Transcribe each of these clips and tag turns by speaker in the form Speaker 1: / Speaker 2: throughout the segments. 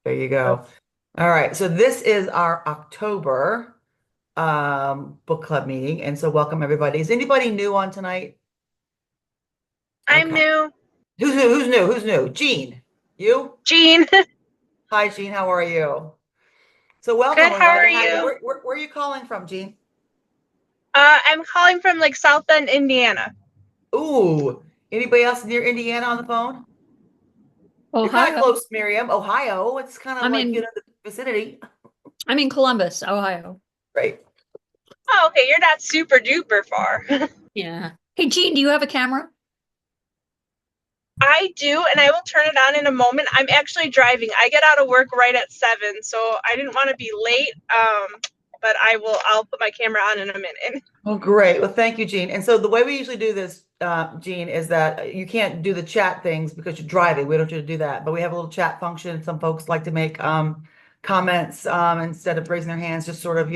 Speaker 1: There you go. All right. So this is our October book club meeting. And so welcome everybody. Is anybody new on tonight?
Speaker 2: I'm
Speaker 1: Okay.
Speaker 2: new.
Speaker 1: Who's new? Who's new? Who's new? Jean. You?
Speaker 2: Jean.
Speaker 1: Hi, Jean. How are you? So welcome.
Speaker 2: Good,
Speaker 1: We're
Speaker 2: how
Speaker 1: glad to
Speaker 2: are
Speaker 1: have you.
Speaker 2: you?
Speaker 1: Where are you calling from, Jean?
Speaker 2: I'm calling from like South Bend, Indiana.
Speaker 1: Ooh. Anybody else near Indiana on the phone? You're kind of
Speaker 3: Ohio.
Speaker 1: close, Miriam. Ohio. It's kind of
Speaker 3: I'm
Speaker 1: like,
Speaker 3: in
Speaker 1: the vicinity.
Speaker 3: I'm in Columbus, Ohio.
Speaker 1: Right.
Speaker 2: Oh, okay, you're not super duper far.
Speaker 3: Yeah. Hey, Gene, do you have a camera?
Speaker 2: I do, and I will turn it on in a moment. I'm actually driving. I get out of work right at 7, so I didn't want to be late. But I'll put my camera on in a minute.
Speaker 1: Well, great. Well, thank you, Jean. And so the way we usually do this, Jean, is that you can't do the chat things because you're driving. We don't want you to do that. But we have a little chat function. Some folks like to make comments instead of raising their hands, just sort of,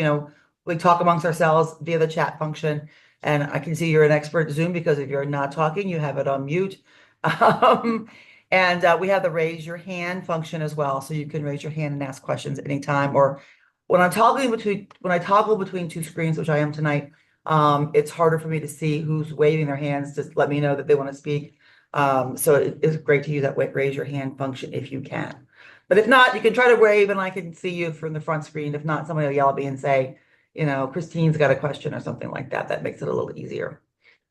Speaker 1: we talk amongst ourselves via the chat function. And I can see you're an expert at Zoom because if you're not talking, you have it on mute. Um, and we have the raise your hand function as well. So you can raise your hand and ask questions anytime. Or when I toggle between two screens, which I am tonight, it's harder for me to see who's waving their hands to let me know that they want to speak. So it is great to use that raise your hand function if you can. But if not, you can try to wave and I can see you from the front screen. If not, somebody will yell at me and say, Christine's got a question or something like that. That makes it a little easier.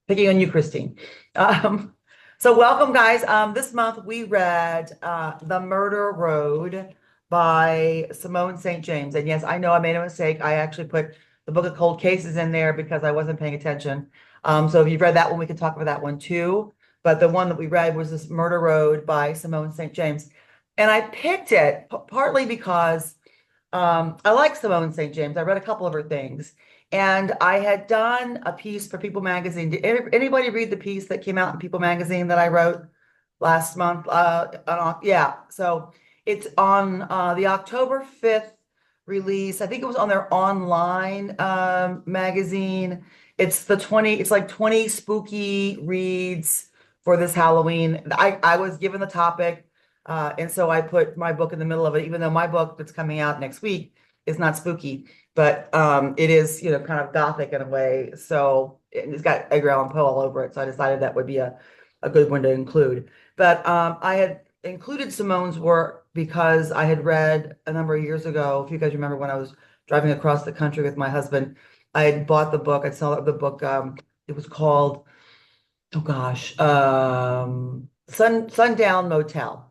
Speaker 1: Picking on you, Christine. Um, so welcome, guys. This month we read The Murder Road by Simone St. James. And yes, I know I made a mistake. I actually put the Book of Cold Cases in there because I wasn't paying attention. So if you've read that one, we can talk about that one too. But the one that we read was this Murder Road by Simone St. James. And I picked it partly because I like Simone St. James. I read a couple of her things. And I had done a piece for People Magazine. Did anybody read the piece that came out in People Magazine that I wrote last month? Yeah. So it's on the October 5th release. I think it was on their online magazine. It's like 20 spooky reads for this Halloween. I was given the topic. And so I put my book in the middle of it, even though my book that's coming out next week is not spooky, but it is, kind of gothic in a way. So it's got Edgar Allan Poe all over it. So I decided that would be a good one to include. But I had included Simone's work because I had read a number of years ago, if you guys remember when I was driving across the country with my husband, I had bought the book. I saw the book. It was called, oh gosh, Sundown Motel.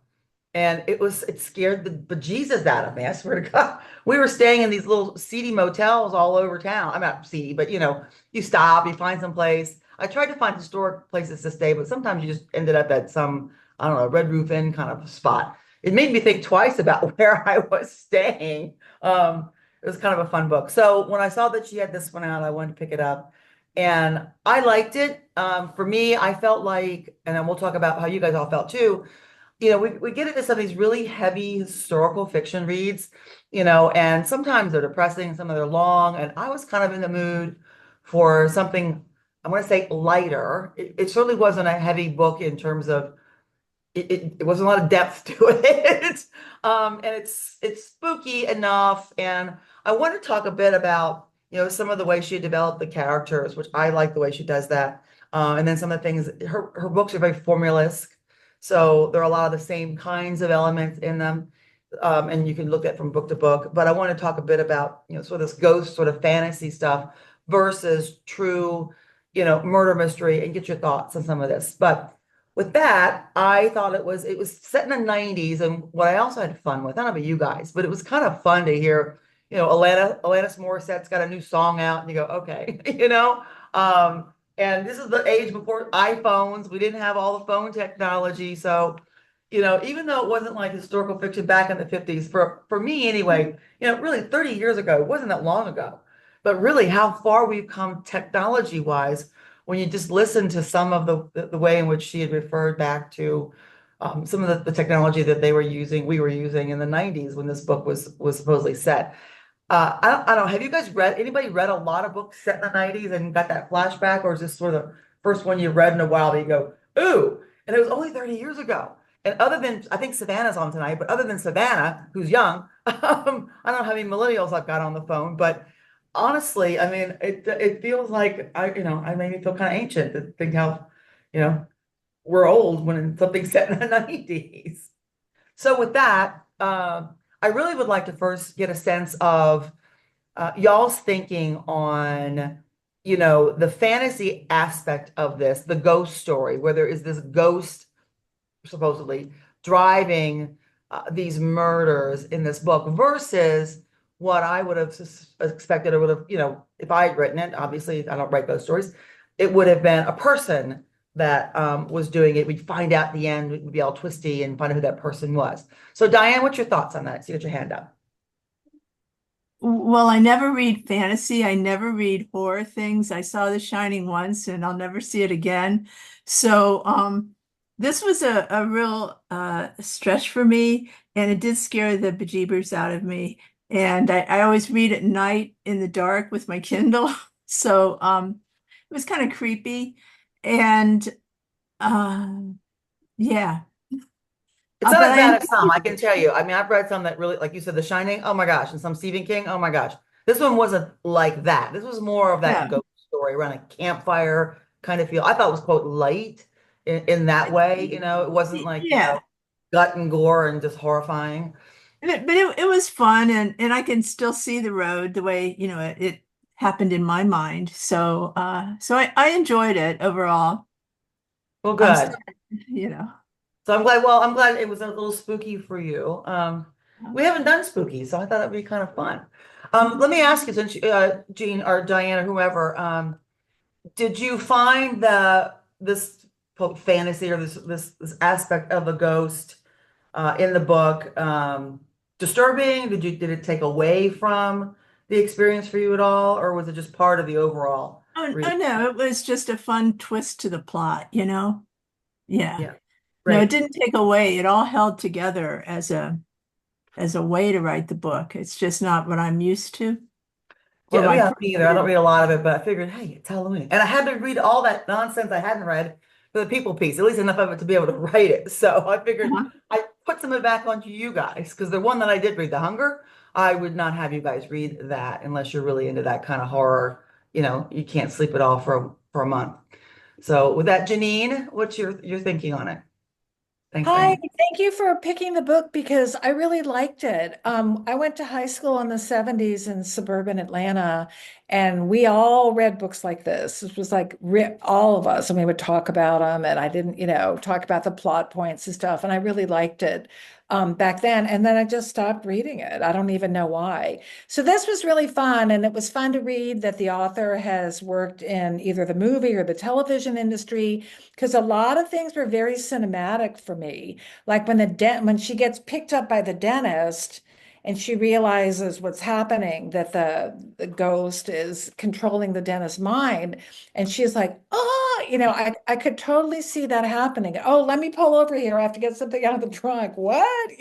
Speaker 1: And it scared the bejesus out of me. I swear to God. We were staying in these little seedy motels all over town. I'm not seedy, but you stop, you find some place. I tried to find historic places to stay, but sometimes you just ended up at some, I don't know, Red Roof Inn kind of spot. It made me think twice about where I was staying. It was kind of a fun book. So when I saw that she had this one out, I wanted to pick it up. And I liked it. For me, I felt like, and then we'll talk about how you guys all felt too, we get into some of these really heavy historical fiction reads, and sometimes they're depressing, some of them are long, and I was kind of in the mood for something, I want to say lighter. It certainly wasn't a heavy book in terms of it wasn't a lot of depth to it. And it's spooky enough. And I want to talk a bit about, some of the way she developed the characters, which I like the way she does that. And then some of the things, her books are very formulaic. So there are a lot of the same kinds of elements in them. And you can look at from book to book. But I want to talk a bit about, sort of this ghost sort of fantasy stuff versus true, murder mystery and get your thoughts on some of this. But with that, I thought it was set in the 90s, and what I also had fun with, I don't know about you guys, but it was kind of fun to hear, Alanis Morissette's got a new song out, and you go, okay, and this is the age before iPhones. We didn't have all the phone technology, so even though it wasn't like historical fiction back in the 50s, for me anyway, really 30 years ago, it wasn't that long ago, but really how far we've come technology wise when you just listen to some of the way in which she had referred back to some of the technology that we were using in the 90s when this book was supposedly set. I don't know, have you guys anybody read a lot of books set in the 90s and got that flashback, or is this sort of the first one you read in a while that you go, ooh, and it was only 30 years ago. And other than, I think Savannah's on tonight, but other than Savannah, who's young, I don't know how many millennials I've got on the phone, but honestly, I mean, it feels like I made me feel kind of ancient to think how, you know, we're old when something's set in the 90s. So with that, I really would like to first get a sense of y'all's thinking on, the fantasy aspect of this, the ghost story, where there is this ghost supposedly driving these murders in this book versus what I would have expected or would have, if I had written it, obviously I don't write ghost stories, it would have been a person that was doing it. We'd find out at the end, it would be all twisty and find out who that person was. So Diane, what's your thoughts on that? See, you got your hand up.
Speaker 4: Well, I never read fantasy. I never read horror things. I saw The Shining once and I'll never see it again. So this was a real stretch for me, and it did scare the bejeebers out of me. And I always read at night in the dark with my Kindle. So it was kind of creepy. And uh, yeah.
Speaker 1: It's not
Speaker 4: But
Speaker 1: as
Speaker 4: I
Speaker 1: bad as some, I can tell you. I mean, I've read some that really, like you said, The Shining, oh my gosh, and some Stephen King, oh my gosh. This one wasn't like that. This was more of that
Speaker 4: yeah.
Speaker 1: ghost story around a campfire kind of feel. I thought it was quote light in that way, it wasn't like,
Speaker 4: Yeah.
Speaker 1: gut and gore and just horrifying.
Speaker 4: But it was fun, and I can still see the road the way, it happened in my mind. So I enjoyed it overall.
Speaker 1: Well,
Speaker 4: I'm
Speaker 1: good.
Speaker 4: sorry, you know.
Speaker 1: So I'm glad it was a little spooky for you. We haven't done spooky, so I thought it'd be kind of fun. Let me ask you, since Jean or Diana, whoever, did you find this quote, fantasy or this aspect of a ghost in the book disturbing? Did it take away from the experience for you at all, or was it just part of the overall read?
Speaker 4: Oh no, it was just a fun twist to the plot, you know? Yeah.
Speaker 1: Yeah,
Speaker 4: No, it
Speaker 1: great.
Speaker 4: didn't take away. It all held together as a way to write the book. It's just not what I'm used to or
Speaker 1: Yeah,
Speaker 4: my
Speaker 1: yeah, me either. I don't
Speaker 4: personality.
Speaker 1: read a lot of it, but I figured, hey, it's Halloween. And I had to read all that nonsense I hadn't read for the people piece, at least enough of it to be able to write it. So I figured
Speaker 4: Uh-huh.
Speaker 1: I put some of it back onto you guys because the one that I did read, The Hunger, I would not have you guys read that unless you're really into that kind of horror. You can't sleep at all for a month. So with that, Janine, what's your thinking on it? Thanks,
Speaker 3: Hi,
Speaker 1: Diane.
Speaker 3: thank you for picking the book because I really liked it. I went to high school in the 70s in suburban Atlanta, and we all read books like this. It was like all of us, and we would talk about them, and I didn't, talk about the plot points and stuff, and I really liked it back then. And then I just stopped reading it. I don't even know why. So this was really fun, and it was fun to read that the author has worked in either the movie or the television industry because a lot of things were very cinematic for me. Like when she gets picked up by the dentist and she realizes what's happening, that the ghost is controlling the dentist's mind, and she's like, oh, I could totally see that happening. Oh, let me pull over here. I have to get something out of the trunk. What?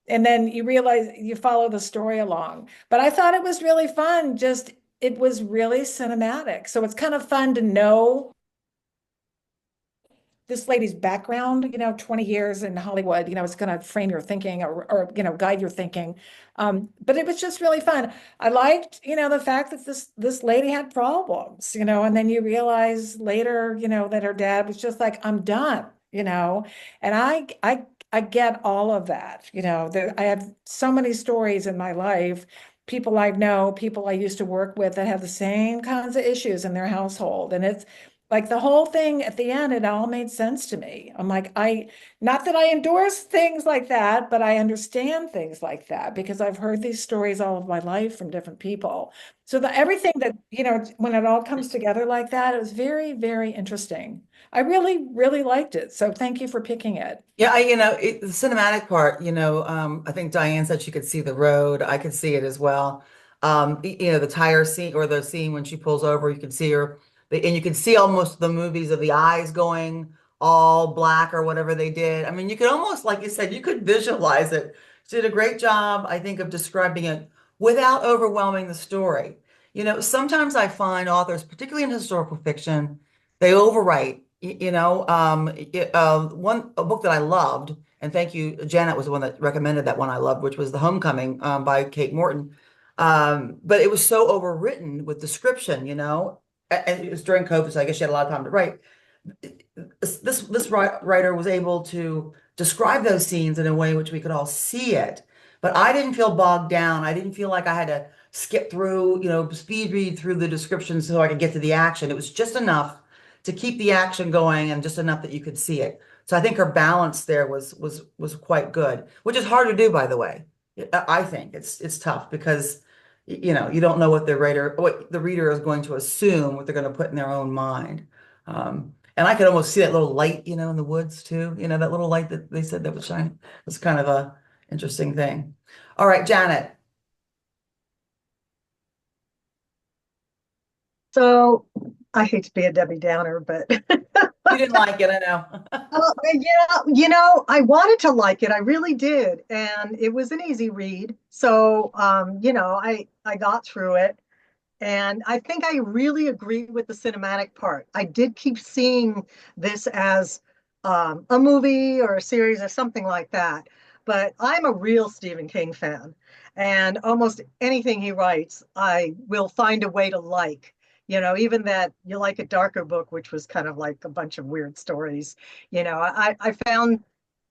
Speaker 3: And then you realize you follow the story along. But I thought it was really fun. Just it was really cinematic. So it's kind of fun to know this lady's background, 20 years in Hollywood, it's going to frame your thinking or guide your thinking. But it was just really fun. I liked, the fact that this lady had problems, and then you realize later, that her dad was just like, I'm done, and I get all of that, I have so many stories in my life, people I know, people I used to work with that have the same kinds of issues in their household. And it's like the whole thing at the end, it all made sense to me. I'm like, not that I endorse things like that, but I understand things like that because I've heard these stories all of my life from different people. So everything that, when it all comes together like that, it was very, very interesting. I really, really liked it. So thank you for picking it.
Speaker 1: Yeah, the cinematic part, I think Diane said she could see the road. I could see it as well. The tire scene or the scene when she pulls over, you can see her, and you can see almost the movies of the eyes going all black or whatever they did. I mean, you could almost, like you said, you could visualize it. She did a great job, I think, of describing it without overwhelming the story. Sometimes I find authors, particularly in historical fiction, they overwrite A book that I loved, and thank you, Janet was the one that recommended that one I loved, which was The Homecoming by Kate Morton. But it was so overwritten with description, and it was during COVID, so I guess she had a lot of time to write. This writer was able to describe those scenes in a way which we could all see it, but I didn't feel bogged down. I didn't feel like I had to skip through, speed read through the descriptions so I could get to the action. It was just enough to keep the action going and just enough that you could see it. So I think her balance there was quite good, which is hard to do, by the way. I think it's tough because you don't know what the reader is going to assume, what they're going to put in their own mind. And I could almost see that little light, in the woods too. That little light that they said that was shining. It was kind of a interesting thing. All right, Janet.
Speaker 5: So I hate to be a Debbie Downer, but
Speaker 1: You didn't like it, I know.
Speaker 5: yeah, I wanted to like it. I really did. And it was an easy read. So I got through it. And I think I really agree with the cinematic part. I did keep seeing this as a movie or a series or something like that. But I'm a real Stephen King fan. And almost anything he writes, I will find a way to like. Even that You Like a Darker book, which was kind of like a bunch of weird stories. I found,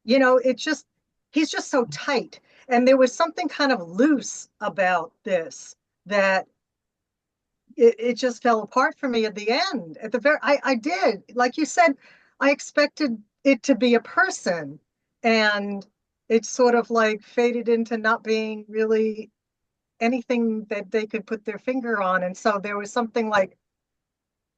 Speaker 5: he's just so tight. And there was something kind of loose about this that it just fell apart for me at the end. At the very, I did, like you said, I expected it to be a person, and it sort of like faded into not being really anything that they could put their finger on. And so there was something like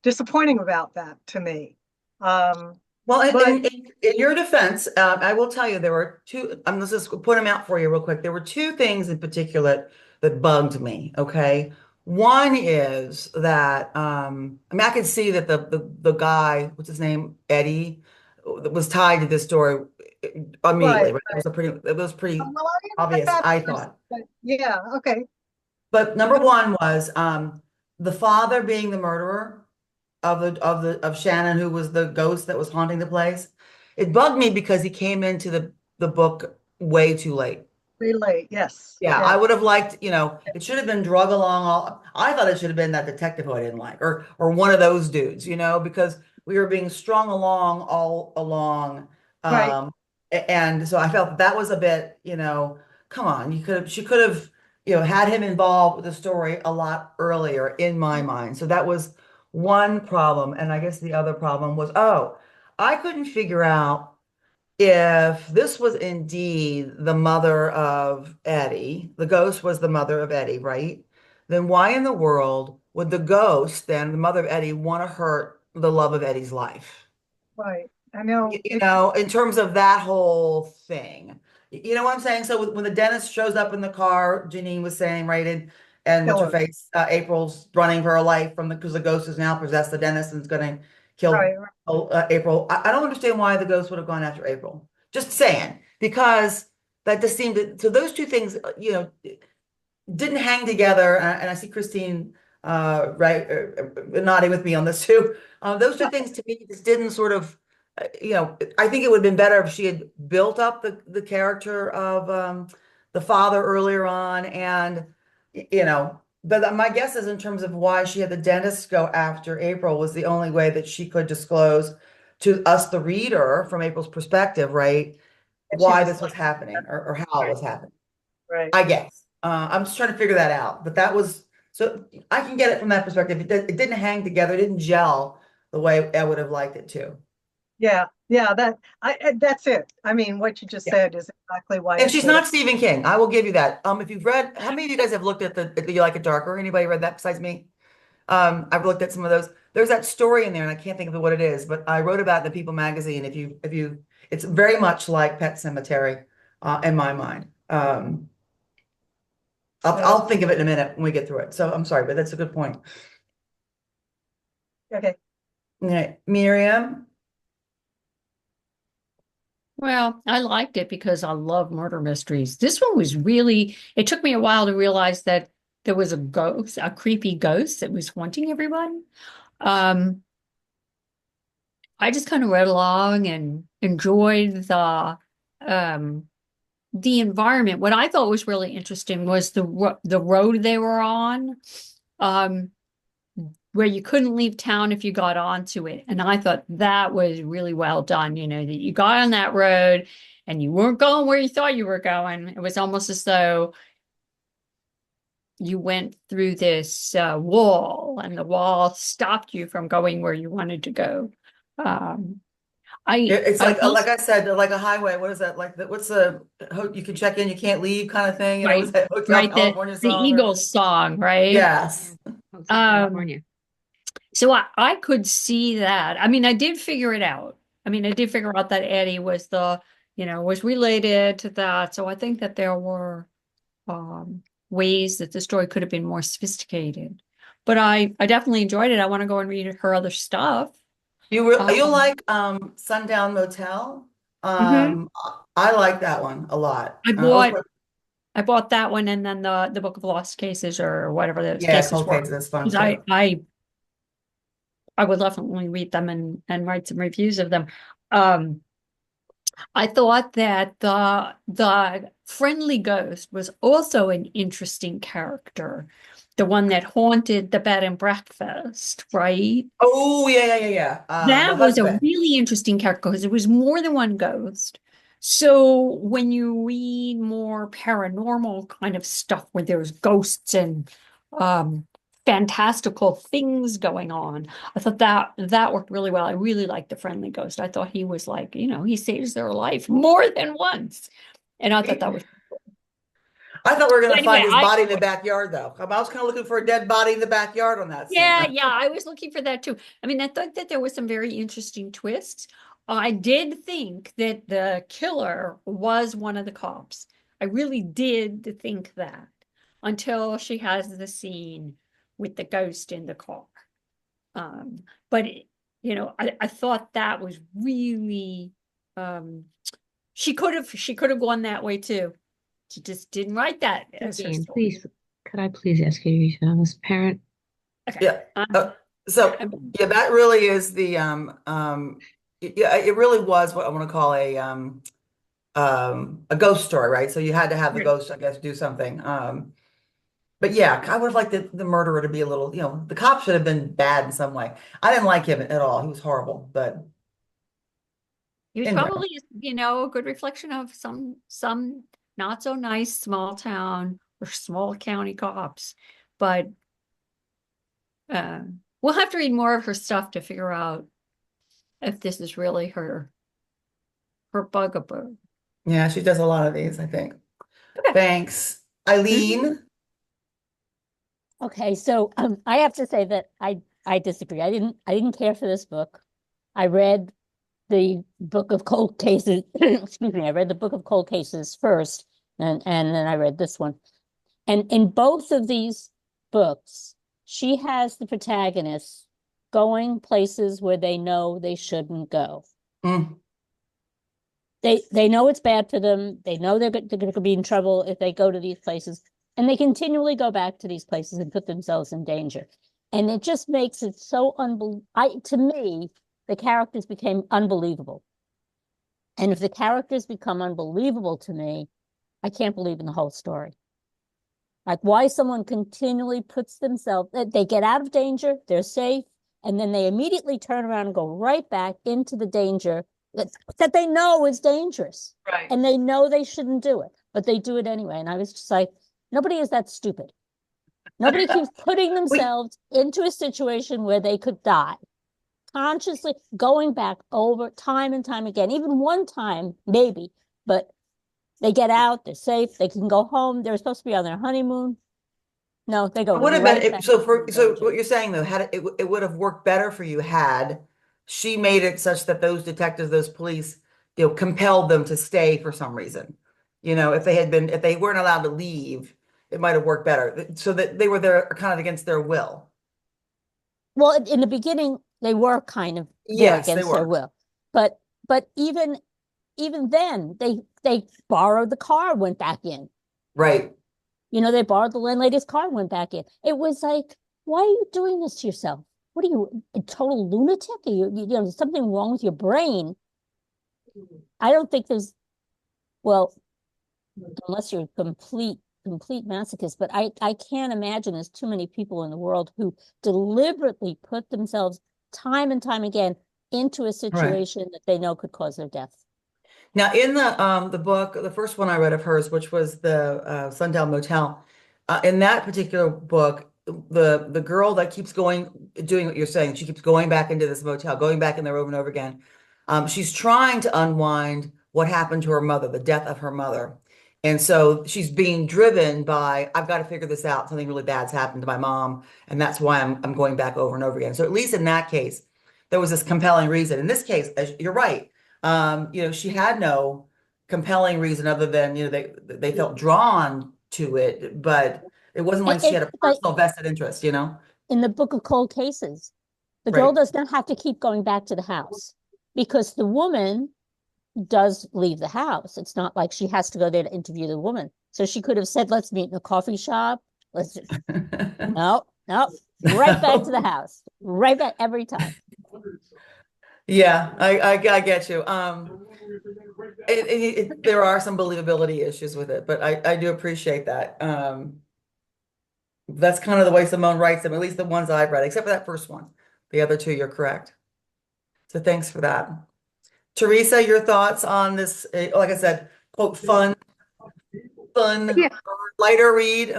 Speaker 5: disappointing about that to me.
Speaker 1: Well,
Speaker 5: But
Speaker 1: in your defense, I will tell you there were two. I'm just put them out for you real quick. There were two things in particular that bugged me. Okay, one is that I mean I could see that the guy, what's his name, Eddie, was tied to this story
Speaker 5: right,
Speaker 1: immediately. Right? It was pretty
Speaker 5: well, I didn't get
Speaker 1: obvious,
Speaker 5: that
Speaker 1: I
Speaker 5: first,
Speaker 1: thought.
Speaker 5: but yeah, okay.
Speaker 1: But number one was the father being the murderer of Shannon, who was the ghost that was haunting the place. It bugged me because he came into the book way too late.
Speaker 5: Relate, yes,
Speaker 1: Yeah, I
Speaker 5: yeah,
Speaker 1: would have liked, it should have been drug along I thought it should have been that detective who I didn't like, or one of those dudes, because we were being strung along all along.
Speaker 5: right.
Speaker 1: Um, and so I felt that was a bit, come on, she could have, had him involved with the story a lot earlier in my mind. So that was one problem. And I guess the other problem was, I couldn't figure out if this was indeed the mother of Eddie, the ghost was the mother of Eddie, right? Then why in the world would the ghost, then the mother of Eddie, want to hurt the love of Eddie's life?
Speaker 5: Right. I know
Speaker 1: In terms of that whole thing. You know what I'm saying? So when the dentist shows up in the car, Janine was saying, right, and what's her
Speaker 5: killer.
Speaker 1: face? April's running for her life because the ghost is now possessed the dentist and is going to kill
Speaker 5: Right, right.
Speaker 1: April. I don't understand why the ghost would have gone after April. Just saying, because that just seemed so those two things, didn't hang together. And I see Christine right nodding with me on this too. Those two things to me just didn't sort of, I think it would have been better if she had built up the character of the father earlier on, and but my guess is in terms of why she had the dentist go after April was the only way that she could disclose to us, the reader, from April's perspective, right,
Speaker 5: And she
Speaker 1: why
Speaker 5: was
Speaker 1: this was happening or how it
Speaker 5: right,
Speaker 1: was happening.
Speaker 5: right.
Speaker 1: I guess. I'm just trying to figure that out. But that was so I can get it from that perspective. It didn't hang together, it didn't gel the way I would have liked it to.
Speaker 5: Yeah, yeah, that's it. I mean, what you just
Speaker 1: Yeah.
Speaker 5: said is exactly why
Speaker 1: And
Speaker 5: it
Speaker 1: she's
Speaker 5: should have.
Speaker 1: not Stephen King. I will give you that. If you've read, how many of you guys have looked at the You Like It Darker? Anybody read that besides me? I've looked at some of those. There's that story in there, and I can't think of what it is, but I wrote about it in the People magazine. It's very much like Pet Sematary, in my mind.
Speaker 5: So,
Speaker 1: I'll think of it in a minute when we get through it. So I'm sorry, but that's a good point.
Speaker 5: okay.
Speaker 1: Yeah, Miriam.
Speaker 6: Well, I liked it because I love murder mysteries. This one was really, it took me a while to realize that there was a ghost, a creepy ghost that was haunting everyone. Um, I just kind of read along and enjoyed the environment. What I thought was really interesting was the road they were on, um, where you couldn't leave town if you got onto it. And I thought that was really well done, that you got on that road and you weren't going where you thought you were going. It was almost as though you went through this wall and the wall stopped you from going where you wanted to go. Um,
Speaker 1: It's
Speaker 6: I
Speaker 1: like I said, like a highway. What is that? Like what's the you can check in, you can't leave kind of thing.
Speaker 6: right,
Speaker 1: What's that Hotel
Speaker 6: right,
Speaker 1: California
Speaker 6: the
Speaker 1: song?
Speaker 6: Eagles song, right?
Speaker 1: Yes.
Speaker 7: Hotel
Speaker 6: Um,
Speaker 7: California.
Speaker 6: So I could see that. I mean, I did figure it out. I mean, I did figure out that Eddie was was related to that. So I think that there were ways that the story could have been more sophisticated. But I definitely enjoyed it. I want to go and read her other stuff.
Speaker 1: You
Speaker 6: Um,
Speaker 1: like Sundown Motel?
Speaker 6: mhm.
Speaker 1: I like that one a lot.
Speaker 6: I
Speaker 1: It was
Speaker 6: bought I bought that one and then the Book of Lost Cases or whatever those
Speaker 1: yeah,
Speaker 6: cases
Speaker 1: Cold
Speaker 6: were.
Speaker 1: Case, that's fun
Speaker 6: 'Cause
Speaker 1: too.
Speaker 6: I would definitely read them and write some reviews of them. Um, I thought that the friendly ghost was also an interesting character, the one that haunted the bed and breakfast, right?
Speaker 1: Oh yeah. The
Speaker 6: That was a
Speaker 1: husband.
Speaker 6: really interesting character because it was more than one ghost. So when you read more paranormal kind of stuff where there's ghosts and um fantastical things going on, I thought that worked really well. I really liked the friendly ghost. I thought he was like, he saves their life more than once. And I thought that was
Speaker 1: I thought we were
Speaker 6: so
Speaker 1: gonna
Speaker 6: anyway,
Speaker 1: find his body in the backyard though. I was kind of looking for a dead body in the backyard on that scene.
Speaker 6: yeah, I was looking for that too. I mean, I thought that there was some very interesting twists. I did think that the killer was one of the cops. I really did think that until she has the scene with the ghost in the car. But I thought that was really she could have gone that way too. She just didn't write that
Speaker 7: So
Speaker 6: as her
Speaker 7: Jane,
Speaker 6: story.
Speaker 7: please, could I please ask you to read on this parent?
Speaker 6: Okay.
Speaker 1: Yeah. So yeah, that really is the yeah, it really was what I want to call a ghost story, right? So you had to have the
Speaker 6: Right.
Speaker 1: ghost, I guess, do something. But yeah, I would have liked the murderer to be a little, the cop should have been bad in some way. I didn't like him at all. He was horrible, but
Speaker 6: He was
Speaker 1: anyway.
Speaker 6: probably, a good reflection of some not so nice small town or small county cops. But we'll have to read more of her stuff to figure out if this is really her bugaboo.
Speaker 1: Yeah, she does a lot of these, I think.
Speaker 6: Okay.
Speaker 1: Thanks. Eileen?
Speaker 8: Okay, so I have to say that I disagree. I didn't care for this book. I read the book of cold cases. Excuse me. I read the book of cold cases first, and then I read this one. And in both of these books, she has the protagonists going places where they know they shouldn't go.
Speaker 1: Mm.
Speaker 8: They know it's bad for them. They know they're going to be in trouble if they go to these places. And they continually go back to these places and put themselves in danger. And it just makes it so to me, the characters became unbelievable. And if the characters become unbelievable to me, I can't believe in the whole story. Like why someone continually puts themselves, they get out of danger, they're safe, and then they immediately turn around and go right back into the danger that they know is dangerous.
Speaker 1: Right.
Speaker 8: And they know they shouldn't do it, but they do it anyway. And I was just like, nobody is that stupid. Nobody keeps putting themselves into a situation where they could die, consciously going back over time and time again, even one time, maybe, but they get out, they're safe, they can go home. They're supposed to be on their honeymoon. No, they go
Speaker 1: It would have
Speaker 8: right
Speaker 1: been
Speaker 8: back
Speaker 1: so
Speaker 8: into
Speaker 1: so
Speaker 8: danger.
Speaker 1: what you're saying though, had it would have worked better for you had she made it such that those detectives, those police, compelled them to stay for some reason. If they weren't allowed to leave, it might have worked better. So that they were there kind of against their will.
Speaker 8: Well, in the beginning, they were kind of there
Speaker 1: Yes, they
Speaker 8: against their
Speaker 1: were.
Speaker 8: will. But even then, they borrowed the car, went back in.
Speaker 1: Right.
Speaker 8: They borrowed the landlady's car, went back in. It was like, why are you doing this to yourself? what are you, a total lunatic? Are you know, there's something wrong with your brain. I don't think there's, well, unless you're a complete masochist, but I can't imagine there's too many people in the world who deliberately put themselves time and time again into a situation that they know could cause their death.
Speaker 1: Now, in the book, the first one I read of hers, which was the Sundown Motel, in that particular book, the girl that keeps doing what you're saying, she keeps going back into this motel, going back in there over and over again. She's trying to unwind what happened to her mother, the death of her mother. And so she's being driven by, I've got to figure this out. Something really bad's happened to my mom, and that's why I'm going back over and over again. So at least in that case, there was this compelling reason. In this case, you're right. You know, she had no compelling reason other than, you know, they felt drawn to it, but it wasn't like she had a
Speaker 8: Like
Speaker 1: personal vested interest, you know?
Speaker 8: in the book of cold cases, the
Speaker 1: Right.
Speaker 8: girl does not have to keep going back to the house because the woman does leave the house. It's not like she has to go there to interview the woman. So she could have said, let's meet in a coffee shop. Let's just, no, right back to the house, right back every time.
Speaker 1: Yeah, I get you. There are some believability issues with it, but I do appreciate that. That's kind of the way Simone writes them, at least the ones I've read, except for that first one. The other two, you're correct. So thanks for that. Teresa, your thoughts on this, like I said, quote, fun,
Speaker 9: Yeah.
Speaker 1: lighter read?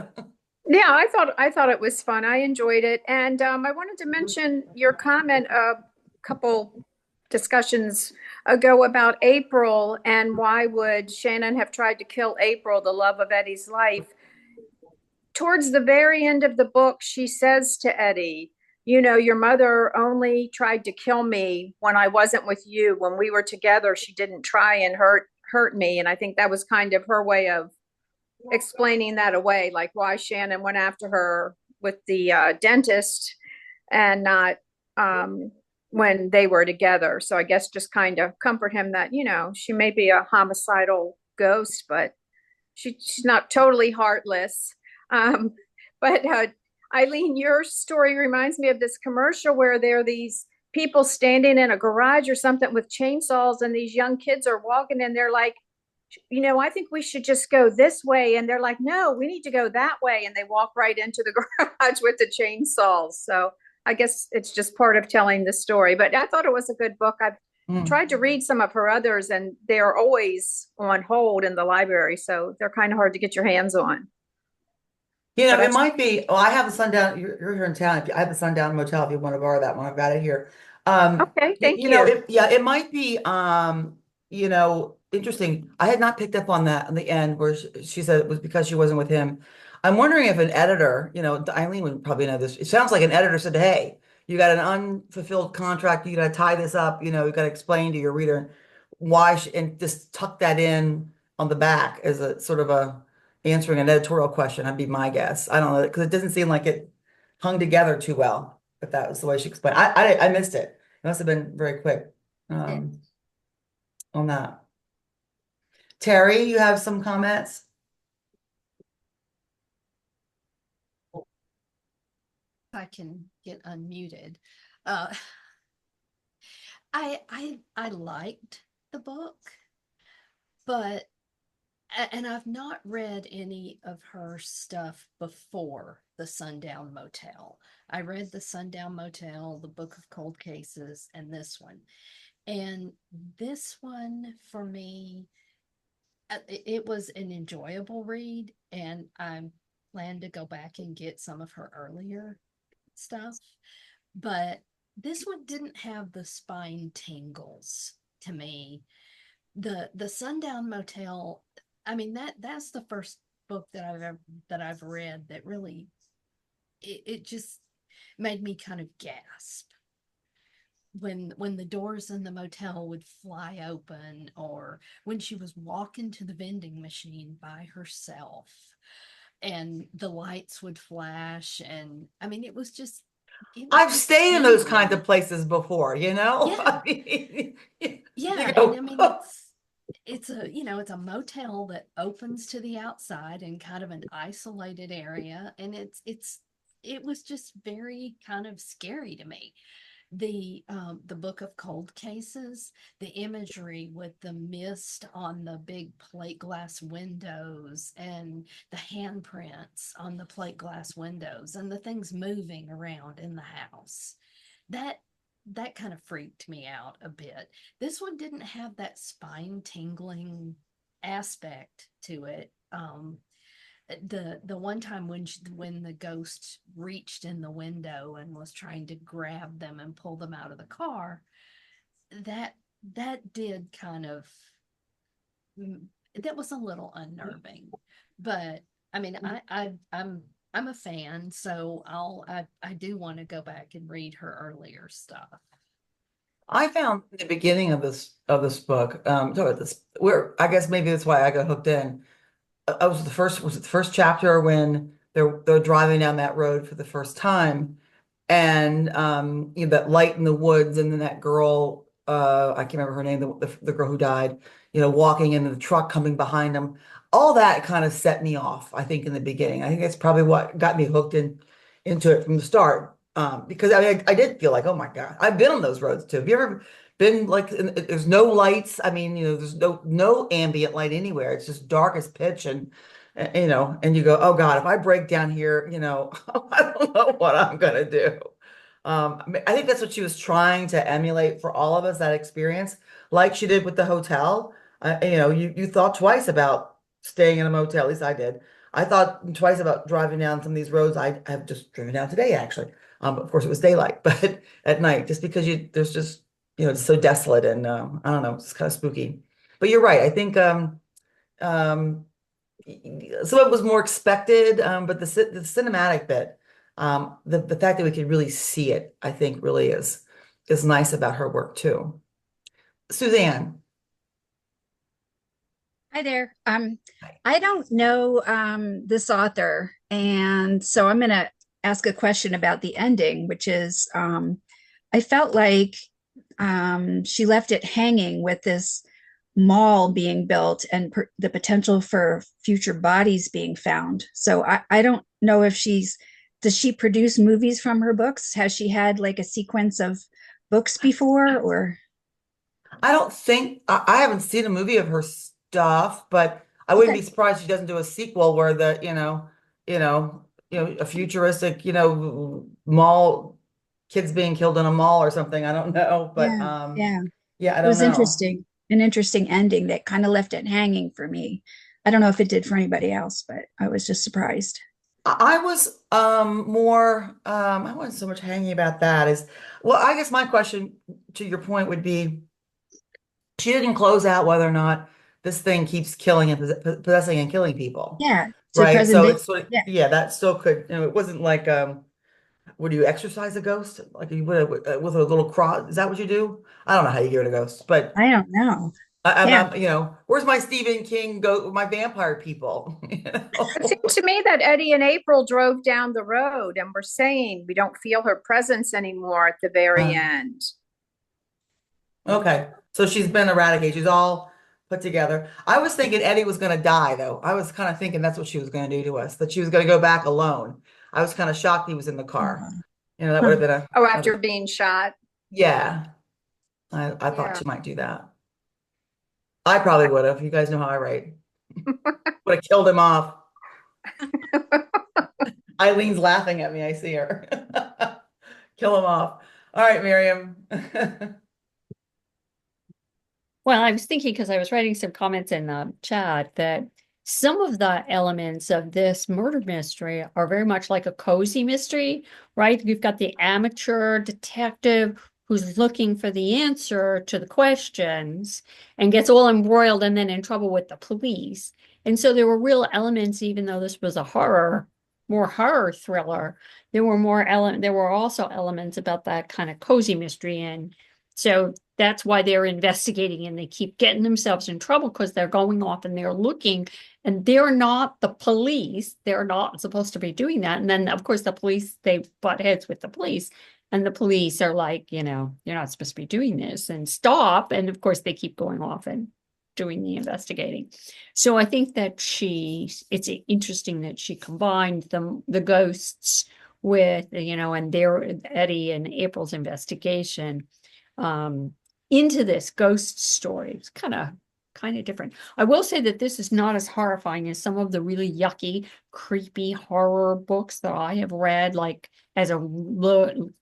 Speaker 9: Yeah, I thought it was fun. I enjoyed it. And I wanted to mention your comment a couple discussions ago about April and why would Shannon have tried to kill April, the love of Eddie's life. Towards the very end of the book, she says to Eddie, you know, your mother only tried to kill me when I wasn't with you. When we were together, she didn't try and hurt me. And I think that was kind of her way of explaining that away, like why Shannon went after her with the dentist and not when they were together. So I guess just kind of comfort him that, you know, she may be a homicidal ghost, but she's not totally heartless. But Eileen, your story reminds me of this commercial where there are these people standing in a garage or something with chainsaws, and these young kids are walking, and they're like, you know, I think we should just go this way. And they're like, no, we need to go that way. And they walk right into the garage with the chainsaws. So I guess it's just part of telling the story. But I thought it was a good book. I've tried to read some of her others, and they're always on hold in the library. So they're kind of hard to get your hands on.
Speaker 1: You know,
Speaker 9: But
Speaker 1: it might be, well, I have the Sundown, you're here in town. I have the Sundown Motel if you want to borrow that one. I've got it here.
Speaker 9: Okay, thank
Speaker 1: You know,
Speaker 9: you.
Speaker 1: it might be, you know, interesting. I had not picked up on that in the end where she said it was because she wasn't with him. I'm wondering if an editor, you know, Eileen would probably know this. It sounds like an editor said, hey, you got an unfulfilled contract. You got to tie this up. You know, you got to explain to your reader why, and just tuck that in on the back as a sort of a answering an editorial question. That'd be my guess. I don't know, because it doesn't seem like it hung together too well, if that was the way she explained. I missed it. It must have been very quick on that. Terry, you have some comments?
Speaker 10: I can get unmuted. I liked the book, but and I've not read any of her stuff before the Sundown Motel. I read the Sundown Motel, the Book of Cold Cases, and this one. And this one for me, it was an enjoyable read, and I plan to go back and get some of her earlier stuff. But this one didn't have the spine tingles to me. The Sundown Motel, I mean, that's the first book that I've read that really it just made me kind of gasp when the doors in the motel would fly open, or when she was walking to the vending machine by herself and the lights would flash. And I mean, it was just
Speaker 1: I've stayed in those
Speaker 10: tingling.
Speaker 1: kinds of places before, you know?
Speaker 10: Yeah.
Speaker 1: I mean,
Speaker 10: Yeah,
Speaker 1: you go,
Speaker 10: and I mean, it's a, you know, it's a motel that opens to the outside in kind of an isolated area, and it's it was just very kind of scary to me. The book of cold cases, the imagery with the mist on the big plate glass windows and the handprints on the plate glass windows and the things moving around in the house, that kind of freaked me out a bit. This one didn't have that spine tingling aspect to it. The one time when the ghost reached in the window and was trying to grab them and pull them out of the car, that did kind of, that was a little unnerving. But I mean, I'm a fan, so I do want to go back and read her earlier stuff.
Speaker 1: I found the beginning of this book, talk about this, where I guess maybe that's why I got hooked in. I was it the first chapter when they're driving down that road for the first time, and you know, that light in the woods, and then that girl, I can't remember her name, the girl who died, you know, walking into the truck coming behind them. All that kind of set me off, I think, in the beginning. I think that's probably what got me hooked into it from the start. Because I did feel like, oh my God, I've been on those roads too. Have you ever been like, there's no lights? I mean, you know, there's no ambient light anywhere. It's just dark as pitch, and you know, and you go, oh God, if I break down here, you know, I don't know what I'm gonna do. I think that's what she was trying to emulate for all of us, that experience, like she did with the hotel. You know, you thought twice about staying in a motel. At least I did. I thought twice about driving down some of these roads. I have just driven down today, actually. Of course, it was daylight, but at night, just because there's just, you know, it's so desolate, and I don't know, it's kind of spooky. But you're right. I think um, some of it was more expected, but the cinematic bit, the fact that we could really see it, I think, really is nice about her work too. Suzanne.
Speaker 9: Hi there.
Speaker 1: Hi.
Speaker 9: I don't know this author, and so I'm going to ask a question about the ending, which is I felt like she left it hanging with this mall being built and the potential for future bodies being found. So I don't know if does she produce movies from her books? Has she had like a sequence of books before, or?
Speaker 1: I don't think I haven't seen a movie of her stuff, but I wouldn't
Speaker 9: Okay.
Speaker 1: be surprised if she doesn't do a sequel where a futuristic, you know, mall, kids being killed in a mall or something. I don't know, but
Speaker 9: Yeah, yeah.
Speaker 1: yeah, I
Speaker 9: It
Speaker 1: don't
Speaker 9: was
Speaker 1: know.
Speaker 9: interesting, an interesting ending that kind of left it hanging for me. I don't know if it did for anybody else, but I was just surprised.
Speaker 1: I was more I wasn't so much hanging about that as well. I guess my question to your point would be, she didn't close out whether or not this thing keeps killing and possessing and killing people,
Speaker 9: Yeah, to
Speaker 1: right?
Speaker 9: present
Speaker 1: So
Speaker 9: day.
Speaker 1: it's sort of,
Speaker 9: Yeah.
Speaker 1: yeah, that still could, you know, it wasn't like would you exorcise a ghost? Like you would with a little cross? Is that what you do? I don't know how you get rid of ghosts, but
Speaker 9: I don't know. Yeah.
Speaker 1: I'm, you know, where's my Stephen King go, my vampire people? You
Speaker 9: It
Speaker 1: know?
Speaker 9: seemed to me that Eddie and April drove down the road and were saying we don't feel her presence anymore at the very
Speaker 1: Uh,
Speaker 9: end.
Speaker 1: okay, so she's been eradicated. She's all put together. I was thinking Eddie was going to die, though. I was kind of thinking that's what she was going to do to us, that she was going to go back alone. I was kind of shocked he was in the car.
Speaker 9: Uh,
Speaker 1: You know, that would
Speaker 9: huh.
Speaker 1: have been
Speaker 9: Oh,
Speaker 1: that
Speaker 9: after
Speaker 1: would-
Speaker 9: being shot.
Speaker 1: yeah. I thought
Speaker 9: Yeah.
Speaker 1: she might do that. I probably would have. You guys know how I write. Would have killed him off. Eileen's laughing at me. I see her. Kill him off. All right, Miriam.
Speaker 6: Well, I was thinking because I was writing some comments in the chat that some of the elements of this murder mystery are very much like a cozy mystery, right? You've got the amateur detective who's looking for the answer to the questions and gets all embroiled and then in trouble with the police. And so there were real elements, even though this was a more horror thriller, there were also elements about that kind of cozy mystery. And so that's why they're investigating and they keep getting themselves in trouble because they're going off and they're looking and they're not the police. They're not supposed to be doing that. And then, of course, the police, they butt heads with the police and the police are like, you know, you're not supposed to be doing this and stop. And of course, they keep going off and doing the investigating. So I think that it's interesting that she combined the ghosts with, and their Eddie and April's investigation into this ghost story. It's kind of different. I will say that this is not as horrifying as some of the really yucky, creepy horror books that I have read, like as a lead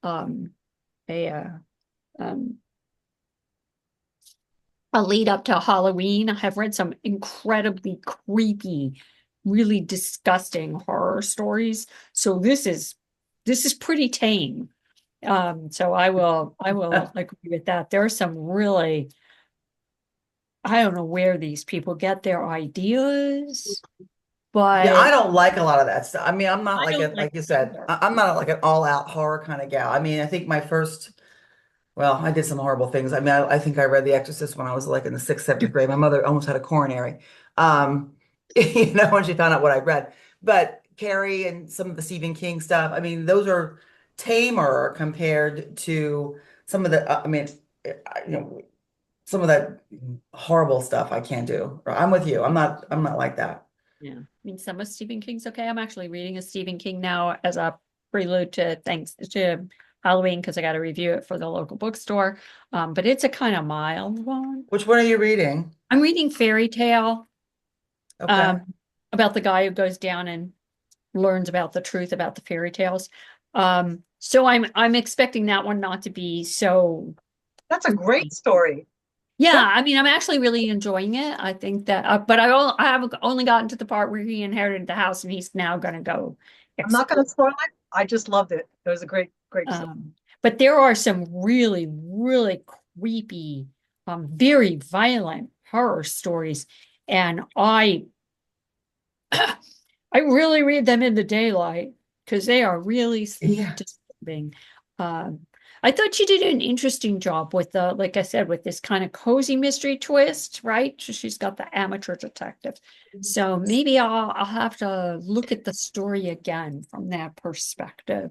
Speaker 6: up to Halloween. I have read some incredibly creepy, really disgusting horror stories. So this is pretty tame. So I will agree with that. There are some really, I don't know where these people get their ideas, but
Speaker 1: Yeah, I don't like a lot of that stuff. I mean, I'm not
Speaker 6: I
Speaker 1: like
Speaker 6: don't
Speaker 1: a,
Speaker 6: like
Speaker 1: like you said,
Speaker 6: either.
Speaker 1: I'm not like an all-out horror kind of gal. I mean, I think my first, well, I did some horrible things. I mean, I think I read The Exorcist when I was like in the sixth, seventh grade. My mother almost had a coronary, um, when she found out what I read. But Carrie and some of the Stephen King stuff, I mean, those are tamer compared to some of the, I mean, you know, some of that horrible stuff I can't do. I'm with you. I'm not like that.
Speaker 6: Yeah, I mean, some of Stephen King's okay. I'm actually reading a Stephen King now as a prelude to thanks to Halloween because I got to review it for the local bookstore. But it's a kind of mild one.
Speaker 1: Which one are you reading?
Speaker 6: I'm reading Fairy Tale,
Speaker 1: Okay.
Speaker 6: about the guy who goes down and learns about the truth about the fairy tales. So I'm expecting that one not to be so.
Speaker 5: That's a great story.
Speaker 6: Yeah,
Speaker 5: That,
Speaker 6: I mean, I'm actually really enjoying it. I think that, but I have only gotten to the part where he inherited the house and he's now going to go
Speaker 5: I'm not going to spoil it. I just loved it. It was a great story.
Speaker 6: But there are some really, really creepy, very violent horror stories, and I really read them in the daylight because they are really
Speaker 1: Yeah.
Speaker 6: disturbing. Um, I thought she did an interesting job with like I said, with this kind of cozy mystery twist, right? She's got the amateur detective. So maybe I'll have to look at the story again from that perspective.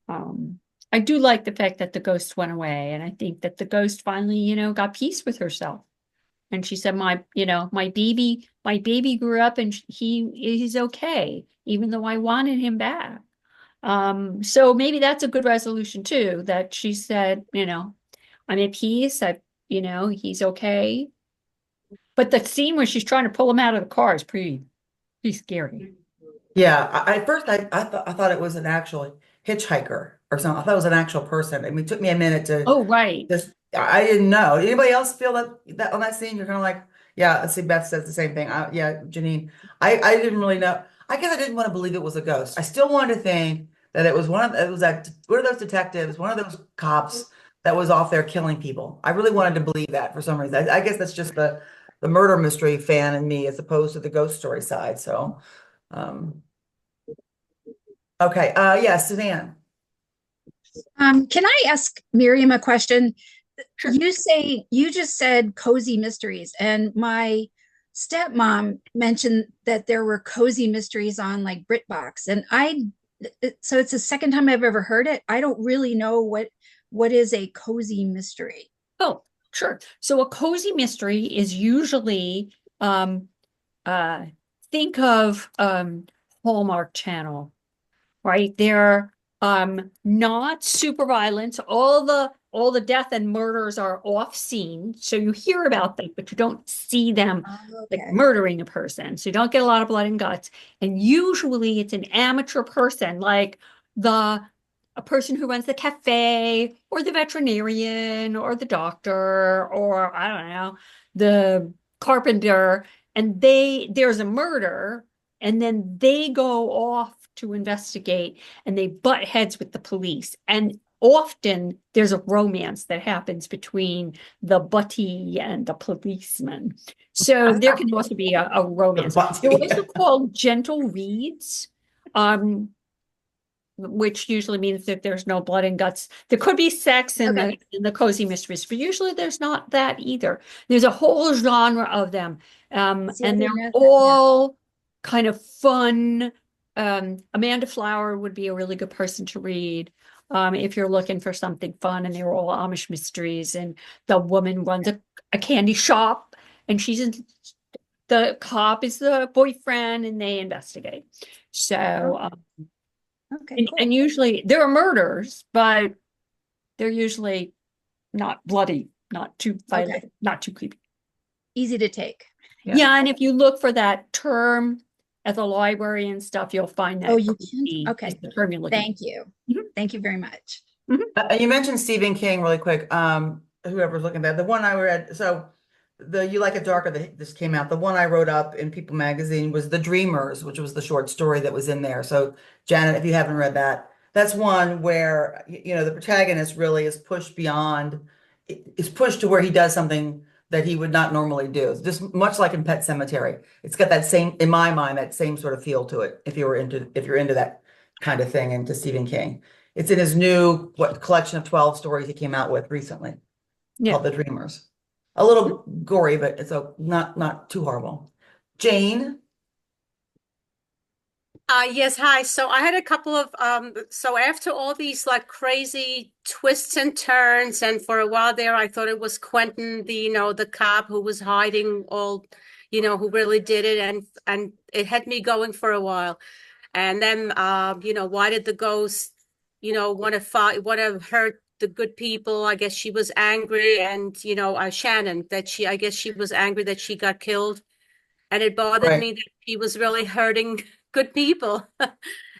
Speaker 6: Um, I do like the fact that the ghost went away, and I think that the ghost finally, got peace with herself. And she said, my baby grew up and he's okay, even though I wanted him back. So maybe that's a good resolution too, that she said, I'm at peace. He's okay. But the scene where she's trying to pull him out of the car is pretty scary.
Speaker 1: Yeah. At first I thought it was an actual hitchhiker or something. I thought it was an actual person. I mean, it took me a minute to
Speaker 6: Oh, right.
Speaker 1: just I didn't know. Anybody else feel that on that scene? You're kind of like, yeah, let's see, Beth says the same thing. Yeah, Janine. I didn't really know. I guess I didn't want to believe it was a ghost. I still wanted to think that it was that one of those detectives, one of those cops that was off there killing people. I really wanted to believe that for some reason. I guess that's just the murder mystery fan in me as opposed to the ghost story side. So um okay. Yeah, Suzanne.
Speaker 9: Can I ask Miriam a question?
Speaker 6: Sure.
Speaker 9: You just said cozy mysteries, and my stepmom mentioned that there were cozy mysteries on like BritBox, and so it's the second time I've ever heard it. I don't really know what is a cozy mystery.
Speaker 6: Oh, sure. So a cozy mystery is usually uh think of Hallmark Channel, right? They're not super violent. All the death and murders are off scene. So you hear about them, but you don't see them like
Speaker 9: Okay.
Speaker 6: murdering a person. So you don't get a lot of blood and guts. And usually it's an amateur person, like the a person who runs the cafe or the veterinarian or the doctor or I don't know, the carpenter. And there's a murder, and then they go off to investigate and they butt heads with the police. And often there's a romance that happens between the butty and the policeman. So there can also be a romance. They're also called gentle reads, which usually means that there's no blood and guts. There could be sex in
Speaker 9: Okay.
Speaker 6: the cozy mysteries, but usually there's not that either. There's a whole genre of them,
Speaker 9: See, I
Speaker 6: and they're
Speaker 9: didn't know that. Yeah.
Speaker 6: all kind of fun. Amanda Flower would be a really good person to read if you're looking for something fun, and they're all Amish mysteries. And the woman runs a candy shop, and the cop is the boyfriend, and they investigate. So.
Speaker 9: Okay,
Speaker 6: And,
Speaker 9: cool.
Speaker 6: and usually there are murders, but they're usually not bloody, not too violent,
Speaker 9: Okay.
Speaker 6: not too creepy.
Speaker 9: Easy to take.
Speaker 1: Yeah.
Speaker 6: Yeah, and if you look for that term at the library and stuff, you'll find that.
Speaker 9: Oh, you can?
Speaker 6: creepy
Speaker 9: Okay.
Speaker 6: is the term you're looking
Speaker 9: Thank you.
Speaker 6: Mhm.
Speaker 9: Thank you very much.
Speaker 1: And you mentioned Stephen King really quick. Whoever's looking at that, the one I read, so the You Like It Darker that this came out, the one I wrote up in People magazine was The Dreamers, which was the short story that was in there. So Janet, if you haven't read that, that's one where the protagonist really is pushed beyond, is pushed to where he does something that he would not normally do. It's just much like in Pet Cemetery. It's got that same, in my mind, that same sort of feel to it. If you're into that kind of thing, into Stephen King. It's in his new collection of 12 stories he came out with recently
Speaker 6: Yeah.
Speaker 1: called The Dreamers. A little gory, but it's not too horrible. Jane?
Speaker 11: Yes, hi. So I had a couple of so after all these like crazy twists and turns, and for a while there I thought it was Quentin, the cop who was hiding all, who really did it, and it had me going for a while. And then why did the ghost, want to fight, want to hurt the good people? I guess she was angry, and Shannon, I guess she was angry that she got killed. And it bothered
Speaker 1: Right.
Speaker 11: me that she was really hurting good people.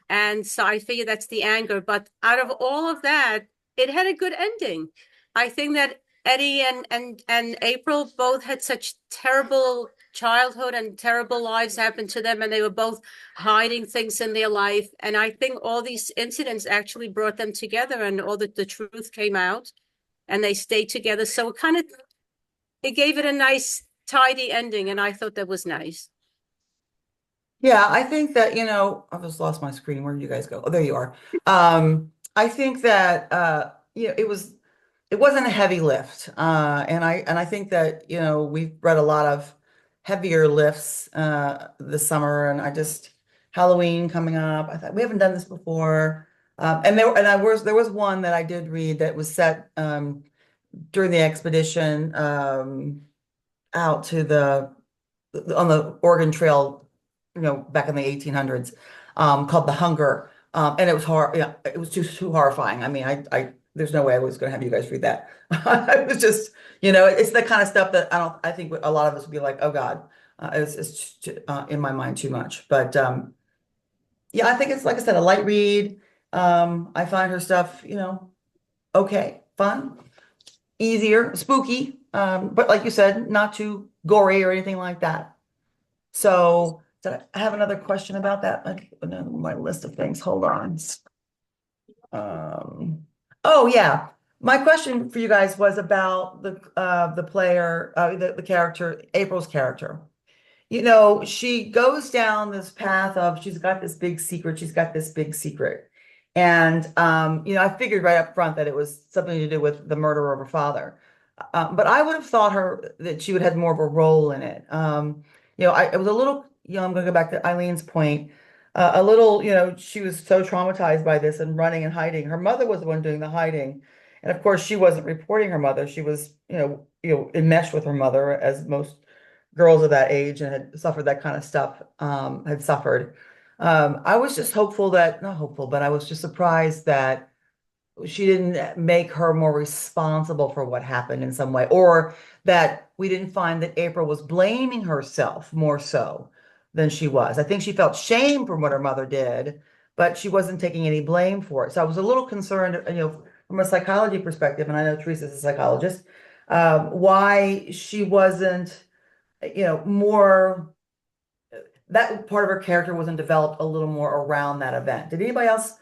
Speaker 11: And so I figure that's the anger. But out of all of that, it had a good ending. I think that Eddie and April both had such terrible childhood and terrible lives happen to them, and they were both hiding things in their life. And I think all these incidents actually brought them together, and all the truth came out, and they stayed together. So it gave it a nice tidy ending, and I thought that was nice.
Speaker 1: Yeah, I think that, I just lost my screen. Where did you guys go? Oh, there you are. I think that it wasn't a heavy lift. And I think that, we've read a lot of heavier lifts this summer, and Halloween coming up. I thought we haven't done this before. There was one that I did read that was set during the expedition out to on the Oregon Trail, back in the 1800s, called The Hunger. And it was yeah, it was just too horrifying. I mean, there's no way I was going to have you guys read that. It was just, it's the kind of stuff that I think a lot of us would be like, oh God, it's in my mind too much. But yeah, I think it's, like I said, a light read. I find her stuff, okay, fun, easier, spooky, but like you said, not too gory or anything like that. So did I have another question about that? My list of things. Hold on. Oh yeah. My question for you guys was about the player, the character, April's character. She goes down this path of she's got this big secret, she's got this big secret. And I figured right up front that it was something to do with the murder of her father. But I would have thought that she would have had more of a role in it. I was a little, I'm going to go back to Eileen's point. A little, she was so traumatized by this and running and hiding. Her mother was the one doing the hiding. And of course, she wasn't reporting her mother. She was, enmeshed with her mother, as most girls of that age and had suffered that kind of stuff, had suffered. I was just not hopeful, but I was just surprised that she didn't make her more responsible for what happened in some way, or that we didn't find that April was blaming herself more so than she was. I think she felt shame from what her mother did, but she wasn't taking any blame for it. So I was a little concerned, from a psychology perspective, and I know Teresa's a psychologist, why she wasn't, more, that part of her character wasn't developed a little more around that event. Did anybody else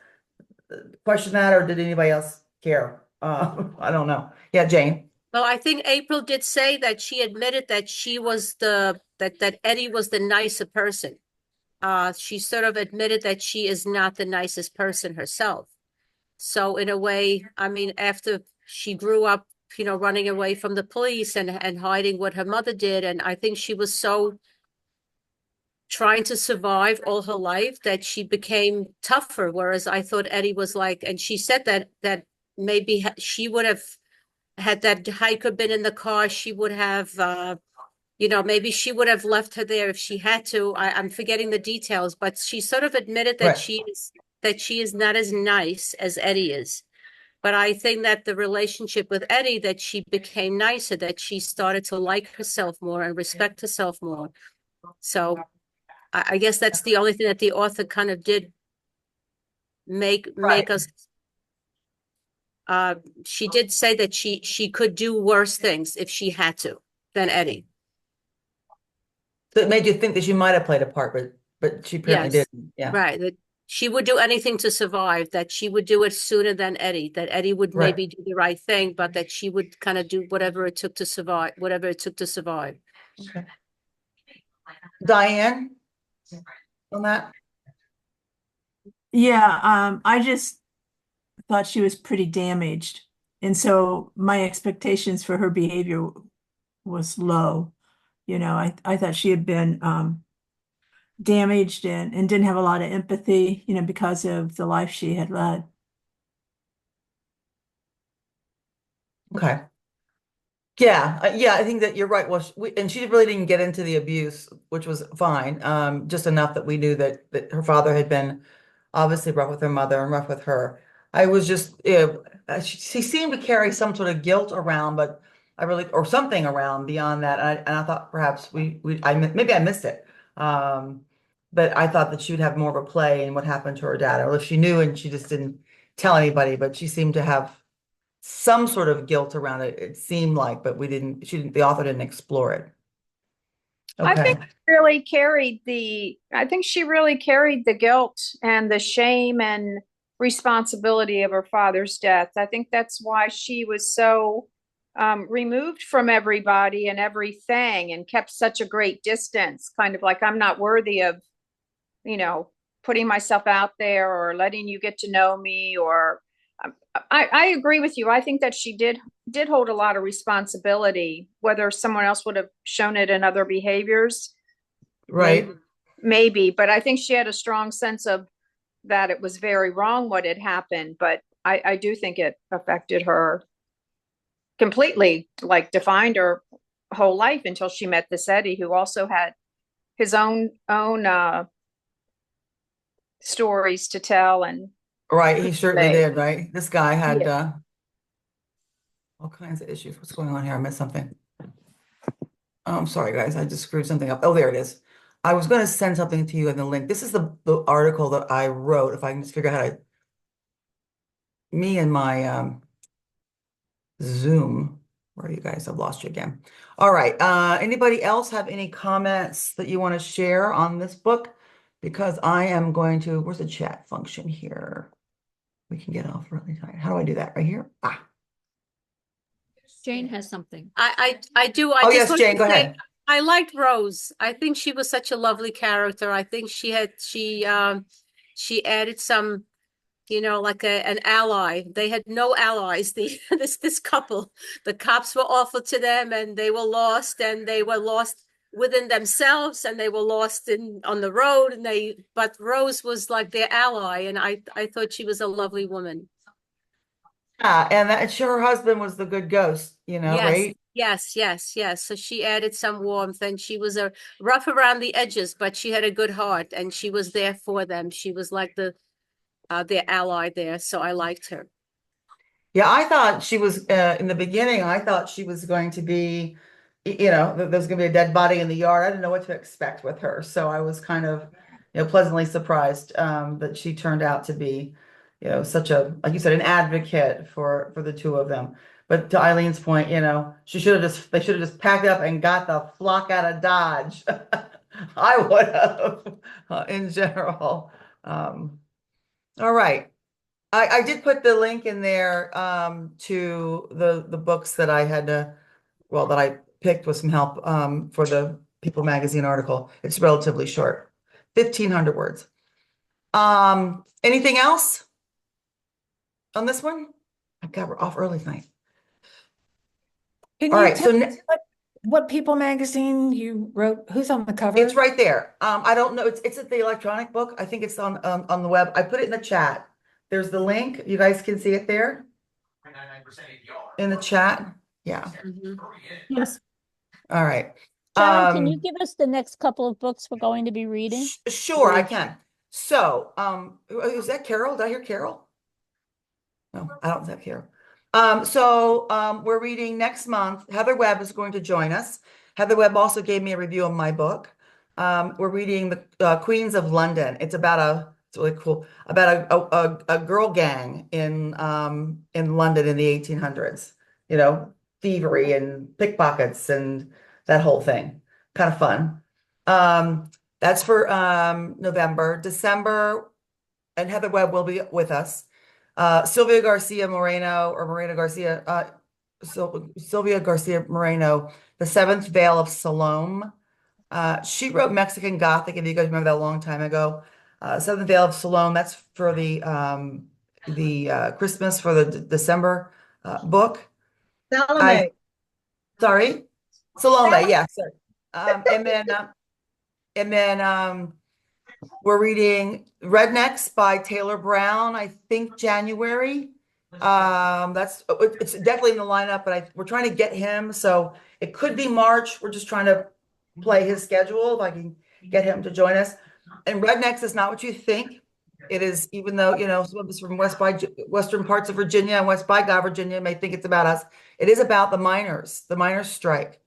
Speaker 1: question that, or did anybody else care? I don't know. Yeah, Jane.
Speaker 11: Well, I think April did say that she admitted that she was that Eddie was the nicer person. She sort of admitted that she is not the nicest person herself. So in a way, I mean, after she grew up, running away from the police and hiding what her mother did, and I think she was so trying to survive all her life that she became tougher. Whereas I thought Eddie was like, and she said that maybe she would have had that hike had been in the car, she would have, maybe she would have left her there if she had to. I'm forgetting the details, but she sort of admitted that
Speaker 1: Right.
Speaker 11: she is that she is not as nice as Eddie is. But I think that the relationship with Eddie, that she became nicer, that she started to like herself more and respect herself more. So I guess that's the only thing that the author kind of did make us. She did say that she could do worse things if she had to than Eddie.
Speaker 1: So it made you think that she might have played a part, but she apparently
Speaker 11: Yes.
Speaker 1: didn't. Yeah.
Speaker 11: Right. That she would do anything to survive, that she would do it sooner than Eddie, that Eddie would
Speaker 1: Right.
Speaker 11: maybe do the right thing, but that she would kind of do whatever it took to survive, whatever it took to survive.
Speaker 1: Okay. Diane, on that?
Speaker 4: Yeah, I just thought she was pretty damaged. And so my expectations for her behavior was low. You know, I thought she had been damaged and didn't have a lot of empathy, you know, because of the life she had led.
Speaker 1: Okay. Yeah, yeah, I think that you're right. Well, and she really didn't get into the abuse, which was fine. Just enough that we knew that her father had been obviously rough with her mother and rough with her. I was just, she seemed to carry some sort of guilt around, but I really, or something around beyond that. And I thought perhaps maybe I missed it. But I thought that she would have more of a play in what happened to her dad, or if she knew and she just didn't tell anybody, but she seemed to have some sort of guilt around it, it seemed like, but the author didn't explore it.
Speaker 9: I
Speaker 1: Okay.
Speaker 9: think I think she really carried the guilt and the shame and responsibility of her father's death. I think that's why she was so removed from everybody and everything and kept such a great distance, kind of like, I'm not worthy of, you know, putting myself out there or letting you get to know me. Or I agree with you. I think that she did hold a lot of responsibility, whether someone else would have shown it in other behaviors.
Speaker 1: Right.
Speaker 9: Maybe, but I think she had a strong sense of that it was very wrong what had happened. But I do think it affected her completely, like defined her whole life until she met this Eddie, who also had his own stories to tell. And
Speaker 1: Right, he certainly did, right? This guy had
Speaker 9: Yeah.
Speaker 1: all kinds of issues. What's going on here? I missed something. Oh, I'm sorry, guys. I just screwed something up. Oh, there it is. I was going to send something to you in the link. This is the article that I wrote. If I can just figure out how to, me and my Zoom. Where are you guys? I've lost you again. All right. Anybody else have any comments that you want to share on this book? Because I am going to, where's the chat function here? We can get off really tight. How do I do that? Right here? Ah.
Speaker 6: Jane has something.
Speaker 11: I do. I
Speaker 1: Oh,
Speaker 11: just
Speaker 1: yes,
Speaker 11: want
Speaker 1: Jane,
Speaker 11: to
Speaker 1: go
Speaker 11: say
Speaker 1: ahead.
Speaker 11: I liked Rose. I think she was such a lovely character. I think she added some, you know, like an ally. They had no allies. This couple, the cops were awful to them, and they were lost within themselves, and they were lost on the road. But Rose was like their ally, and I thought she was a lovely woman.
Speaker 1: Yeah, and her husband was the good ghost,
Speaker 11: Yes,
Speaker 1: right?
Speaker 11: yes. So she added some warmth, and she was a rough around the edges, but she had a good heart, and she was there for them. She was like their ally there, so I liked her.
Speaker 1: Yeah, I thought she was in the beginning. I thought she was going to be, there's going to be a dead body in the yard. I didn't know what to expect with her, so I was kind of, pleasantly surprised that she turned out to be, such a, like you said, an advocate for the two of them. But to Eileen's point, they should have just packed up and got the flock out of Dodge. I would have, in general. All right. I did put the link in there to the books that I had that I picked with some help for the People magazine article. It's relatively short, 1,500 words. Anything else on this one? We're off early tonight.
Speaker 3: Can
Speaker 1: All
Speaker 3: you
Speaker 1: right,
Speaker 3: tell
Speaker 1: so
Speaker 3: us what People magazine you wrote? Who's on the cover?
Speaker 1: it's right there. I don't know. It's at the electronic book. I think it's on the web. I put it in the chat. There's the link. You guys can see it there in the chat. Yeah.
Speaker 8: Yes.
Speaker 1: All right.
Speaker 8: Sharon, can you give us the next couple of books we're going to be reading?
Speaker 1: Sure, I can. So, is that Carol? Did I hear Carol? No, I don't think Carol. We're reading next month. Heather Webb is going to join us. Heather Webb also gave me a review of my book. We're reading the Queens of London. It's really cool, about a girl gang in London in the 1800s. You know, thievery and pickpockets and that whole thing. Kind of fun. That's for November. December, and Heather Webb will be with us. Sylvia Garcia Moreno or Moreno Garcia, Sylvia Garcia Moreno, The Seventh Veil of Salome. She wrote Mexican Gothic, if you guys remember that a long time ago. Seventh Veil of Salome, that's for the Christmas for the December book.
Speaker 5: Salome.
Speaker 1: Sorry, Salome,
Speaker 5: Salome.
Speaker 1: yeah. Sorry. And then we're reading Rednecks by Taylor Brown, I think January. It's definitely in the lineup, but we're trying to get him, so it could be March. We're just trying to play his schedule if I can get him to join us. And Rednecks is not what you think. It is, even though, some of us from western parts of Virginia and West by God, Virginia may think it's about us. It is about the miners strike.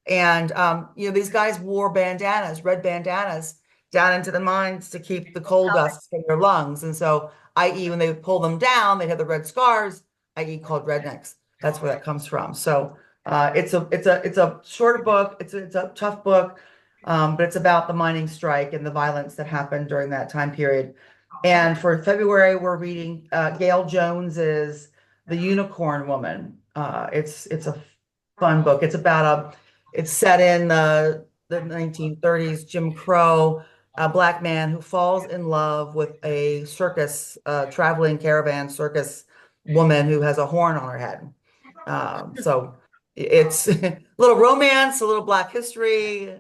Speaker 1: And these guys wore bandanas, red bandanas, down into the mines to keep the coal dust from their lungs. And so, i.e., when they would pull them down, they had the red scars, i.e., called rednecks. That's where that comes from. So it's a short book. It's a tough book, but it's about the mining strike and the violence that happened during that time period. And for February, we're reading Gail Jones's The Unicorn Woman. It's a fun book. It's set in the 1930s, Jim Crow, a Black man who falls in love with a traveling caravan circus woman who has a horn on her head. So it's a little romance, a little Black history.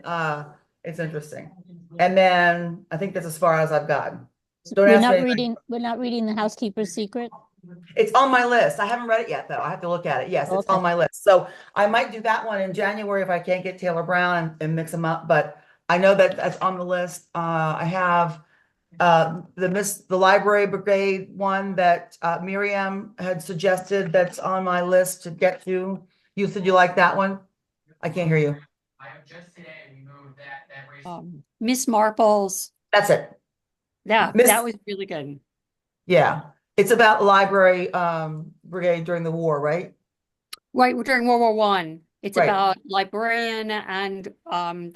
Speaker 1: It's interesting. And then I think that's as far as I've gotten. Don't ask me.
Speaker 8: We're not reading The Housekeeper's Secret.
Speaker 1: It's on my list. I haven't read it yet, though. I have to look at it. Yes, it's on my list. So I might do that one in January if I can't get Taylor Brown and mix them up. But I know that that's on the list. I have the Library Brigade one that Miriam had suggested that's on my list to get to. You said you like that one? I can't hear you.
Speaker 6: Miss Marple's.
Speaker 1: That's it.
Speaker 6: Yeah, that was really good.
Speaker 1: Yeah. It's about the Library Brigade during the war, right?
Speaker 6: Right, during World War One. It's
Speaker 1: Right.
Speaker 6: about librarian and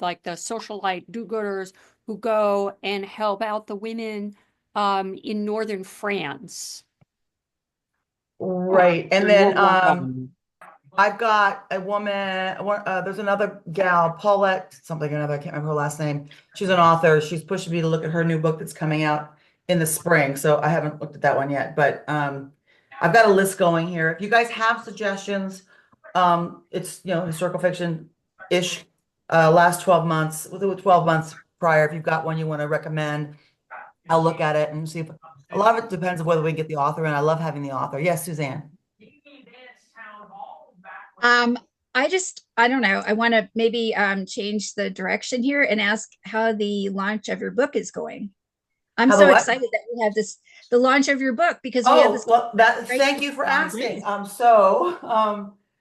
Speaker 6: like the socialite do-gooders who go and help out the women in northern France.
Speaker 1: Right. And
Speaker 6: during
Speaker 1: then
Speaker 6: World War One.
Speaker 1: I've got a woman, there's another gal, Paulette, something or another, I can't remember her last name. She's an author. She's pushing me to look at her new book that's coming out in the spring. So I haven't looked at that one yet, but I've got a list going here. If you guys have suggestions, it's, historical fiction-ish, last 12 months, within 12 months prior, if you've got one you want to recommend, I'll look at it and see if, a lot of it depends on whether we can get the author in. I love having the author. Yes, Suzanne.
Speaker 12: I don't know. I want to maybe change the direction here and ask how the launch of your book is going. I'm so excited that we have the launch of your book, because we have this.
Speaker 1: Well, thank you for asking.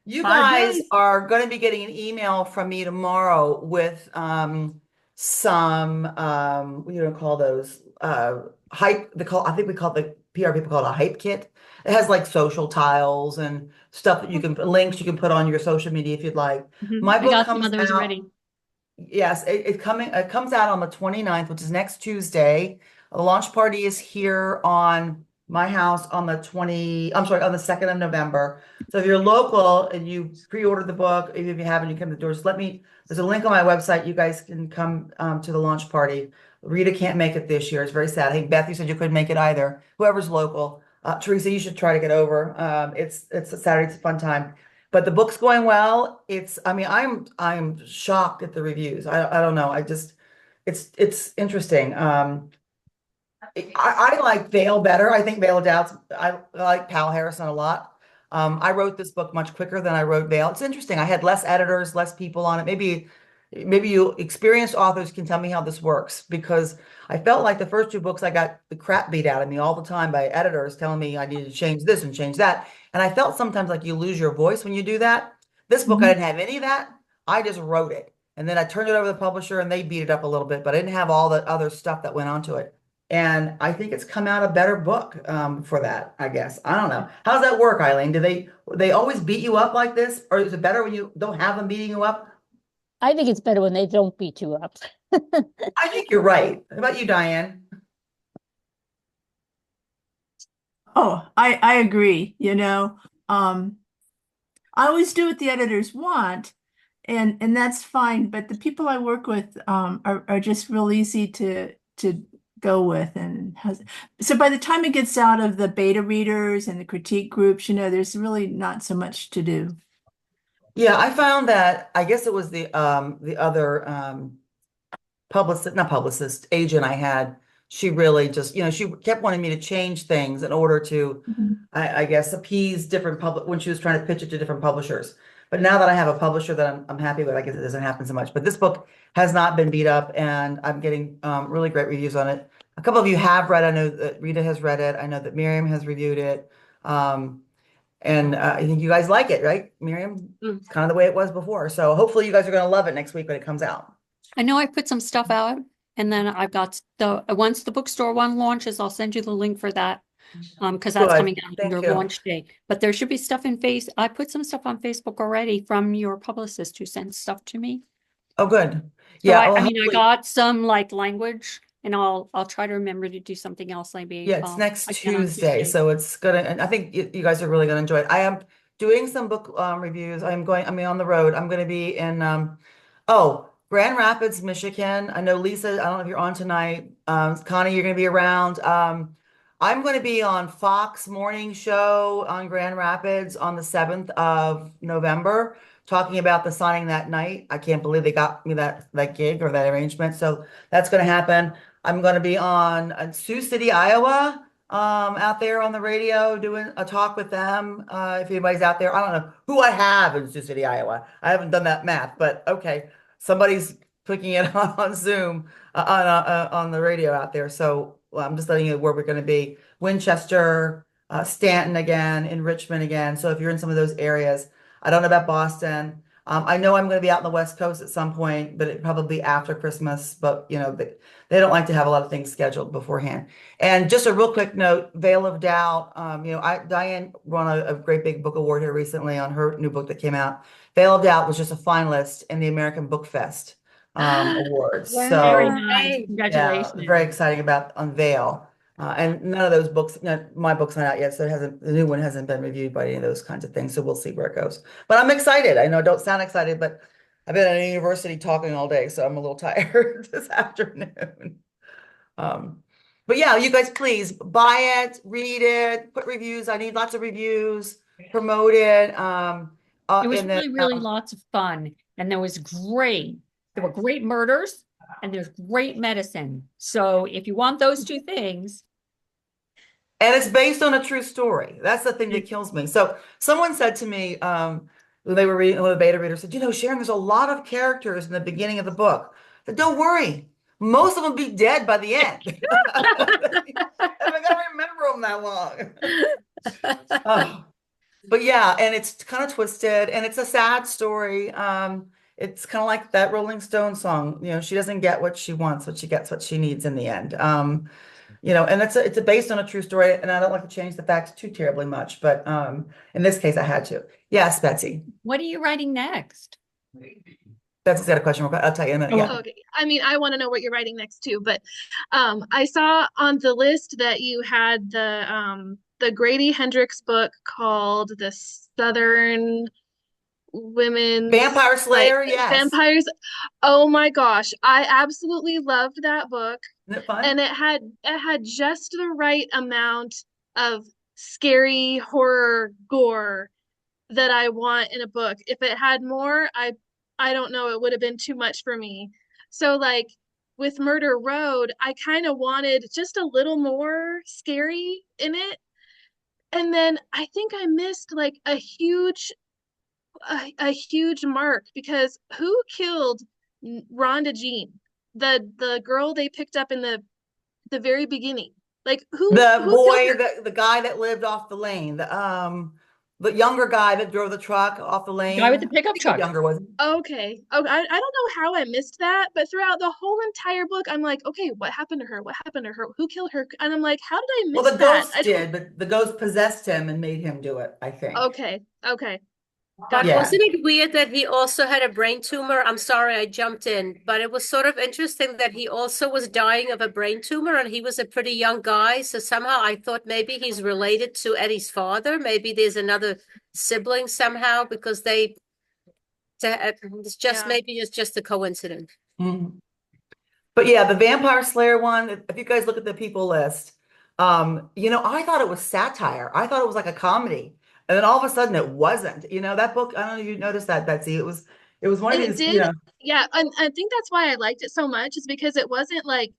Speaker 1: You guys are going to be getting an email from me tomorrow with some what do you call those hype? I think we call the PR people call it a hype kit. It has like social tiles and stuff that you can links you can put on your social media if you'd like. My book comes out. Ready. Yes, it comes out on the 29th, which is next Tuesday. The launch party is here on my house on the 2nd of November. So if you're local and you pre-ordered the book, even if you haven't, you come to the door, just there's a link on my website. You guys can come to the launch party. Rita can't make it this year. It's very sad. I think Beth, you said you couldn't make it either. Whoever's local. Teresa, you should try to get over. It's a Saturday. It's a fun time. But the book's going well. I'm shocked at the reviews. I don't know. It's interesting. I like Vale better. I think Vale of Doubts. I like Pal Harrison a lot. I wrote this book much quicker than I wrote Vale. It's interesting. I had less editors, less people on it. Maybe maybe you experienced authors can tell me how this works, because I felt like the first two books I got the crap beat out of me all the time by editors telling me I needed to change this and change that. And I felt sometimes like you lose your voice when you do that. This book, I didn't have any of that. I just wrote it. And then I turned it over to the publisher and they beat it up a little bit, but I didn't have all the other stuff that went onto it. And I think it's come out a better book for that, I guess. I don't know. How does that work, Eileen? Do they always beat you up like this? Or is it better when you don't have them beating you up?
Speaker 8: I think it's better when they don't beat you up.
Speaker 1: I think you're right. How about you, Diane?
Speaker 4: Oh, I agree, I always do what the editors want, and that's fine, but the people I work with are just real easy to go with. And so by the time it gets out of the beta readers and the critique groups, there's really not so much to do.
Speaker 1: Yeah, I found that, I guess it was the other not publicist, agent I had. She really just, she kept wanting me to change things in order to, I guess, appease different public when she was trying to pitch it to different publishers. But now that I have a publisher that I'm happy with, I guess it doesn't happen so much. But this book has not been beat up, and I'm getting really great reviews on it. A couple of you have read. I know that Rita has read it. I know that Miriam has reviewed it. And I think you guys like it, right, Miriam? It's kind of the way it was before. So hopefully you guys are going to love it next week when it comes out.
Speaker 6: I know I put some stuff out, and then I've got once the bookstore one launches, I'll send you the link for that. Because that's
Speaker 1: Good.
Speaker 6: coming out on
Speaker 1: Thank
Speaker 6: your
Speaker 1: you.
Speaker 6: launch day. But there should be stuff in I put some stuff on Facebook already from your publicist who sent stuff to me.
Speaker 1: Oh, good.
Speaker 6: So
Speaker 1: Yeah.
Speaker 6: I
Speaker 1: well,
Speaker 6: mean, I
Speaker 1: hopefully-
Speaker 6: got some like language, and I'll try to remember to do something else maybe.
Speaker 1: Yeah, it's next
Speaker 6: again on
Speaker 1: Tuesday, so it's gonna, and I think you guys are really gonna enjoy it. I am doing some book reviews. I mean, on the road. I'm gonna be in Grand Rapids, Michigan. I know Lisa, I don't know if you're on tonight. Connie, you're gonna be around. I'm gonna be on Fox Morning Show on Grand Rapids on the 7th of November, talking about the signing that night. I can't believe they got me that gig or that arrangement. So that's gonna happen. I'm going to be on Sioux City, Iowa, out there on the radio doing a talk with them. If anybody's out there, I don't know who I have in Sioux City, Iowa. I haven't done that math, but okay, somebody's picking it on Zoom on the radio out there. So I'm just letting you know where we're going to be. Winchester, Stanton again, in Richmond again. So if you're in some of those areas, I don't know about Boston. I know I'm going to be out on the West Coast at some point, but it probably after Christmas. But they don't like to have a lot of things scheduled beforehand. And just a real quick note, Veil of Doubt. Diane won a great big book award here recently on her new book that came out. Veil of Doubt was just a finalist in the American Book Fest awards.
Speaker 12: Wow.
Speaker 1: So
Speaker 6: Very nice.
Speaker 2: Hey.
Speaker 6: Congratulations.
Speaker 1: yeah, very exciting about Unveil. And none of those books, my book's not out yet, so the new one hasn't been reviewed by any of those kinds of things. So we'll see where it goes. But I'm excited. I know I don't sound excited, but I've been at a university talking all day, so I'm a little tired this afternoon. But yeah, you guys please buy it, read it, put reviews. I need lots of reviews, promote it.
Speaker 6: It was really lots of fun, and there were great murders, and there's great medicine. So if you want those two things.
Speaker 1: And it's based on a true story. That's the thing that kills me. So someone said to me, when they were reading, one of the beta readers said, Sharon, there's a lot of characters in the beginning of the book. I said, don't worry. Most of them be dead by the end. I'm not gonna remember them that long. But yeah, and it's kind of twisted, and it's a sad story. It's kind of like that Rolling Stone song. She doesn't get what she wants, but she gets what she needs in the end. And it's based on a true story, and I don't like to change the facts too terribly much, but in this case, I had to. Yes, Betsy.
Speaker 6: What are you writing next?
Speaker 1: Betsy's got a question. I'll tell you in a minute. Yeah.
Speaker 2: Okay. I mean, I want to know what you're writing next too, but I saw on the list that you had the Grady Hendrix book called The Southern Women's
Speaker 1: Vampire Slayer, yes.
Speaker 2: Vampires. Oh my gosh, I absolutely loved that book.
Speaker 1: Isn't it fun?
Speaker 2: And it had just the right amount of scary horror gore that I want in a book. If it had more, I don't know, it would have been too much for me. So like with Murder Road, I kind of wanted just a little more scary in it. And then I think I missed like a huge mark, because who killed Rhonda Jean, the girl they picked up in the very beginning. Like
Speaker 1: The
Speaker 2: who killed
Speaker 1: boy,
Speaker 2: her?
Speaker 1: the guy that lived off the lane, the younger guy that drove the truck off the lane.
Speaker 6: Guy with the
Speaker 1: I
Speaker 6: pickup
Speaker 1: think he was
Speaker 6: truck.
Speaker 1: younger, wasn't he?
Speaker 2: Okay. Oh, I don't know how I missed that, but throughout the whole entire book, I'm like, okay, what happened to her? What happened to her? Who killed her? And I'm like, how did I
Speaker 1: Well,
Speaker 2: miss
Speaker 1: the
Speaker 2: that?
Speaker 1: ghost did, but the ghost possessed him and made him do it, I think.
Speaker 2: Okay. Okay.
Speaker 11: But
Speaker 2: Gotcha.
Speaker 11: wasn't it weird that he also had a brain tumor? I'm sorry I jumped in, but it was sort of interesting that he also was dying of a brain tumor and he was a pretty young guy. So somehow I thought maybe he's related to Eddie's father. Maybe there's another sibling somehow because it's just
Speaker 2: Yeah.
Speaker 11: maybe it's just a coincidence.
Speaker 1: Mhm. But yeah, the Vampire Slayer one, if you guys look at the people list, I thought it was satire. I thought it was like a comedy. And then all of a sudden it wasn't. That book, I don't know if you noticed that, Betsy. It was one of
Speaker 2: And it
Speaker 1: these,
Speaker 2: did, yeah, and I think that's why I liked it so much, is because it wasn't like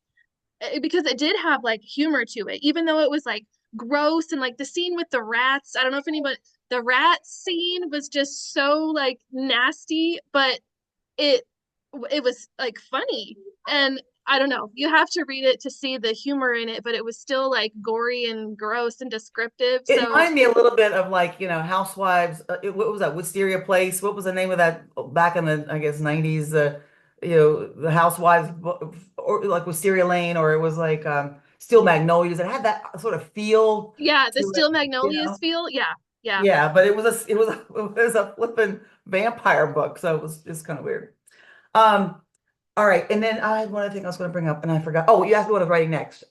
Speaker 2: because it did have like humor to it, even though it was like gross and like the scene with the rats. I don't know if anybody, the rat scene was just so like nasty, but it it was like funny. And I don't know, you have to read it to see the humor in it, but it was still like gory and gross and descriptive.
Speaker 1: it
Speaker 2: So
Speaker 1: reminded me a little bit of like, Housewives. What was that? Wisteria Place. What was the name of that back in the, I guess, 90s? The Housewives, or like Wisteria Lane, or it was like Steel Magnolias. It had that sort of feel
Speaker 2: yeah, the
Speaker 1: to it,
Speaker 2: Steel Magnolias feel. Yeah, yeah.
Speaker 1: Yeah, but it was a flippin' vampire book, so it was just kind of weird. Um, all right, and then I had one other thing I was going to bring up, and I forgot. Oh, you asked me what I was writing next.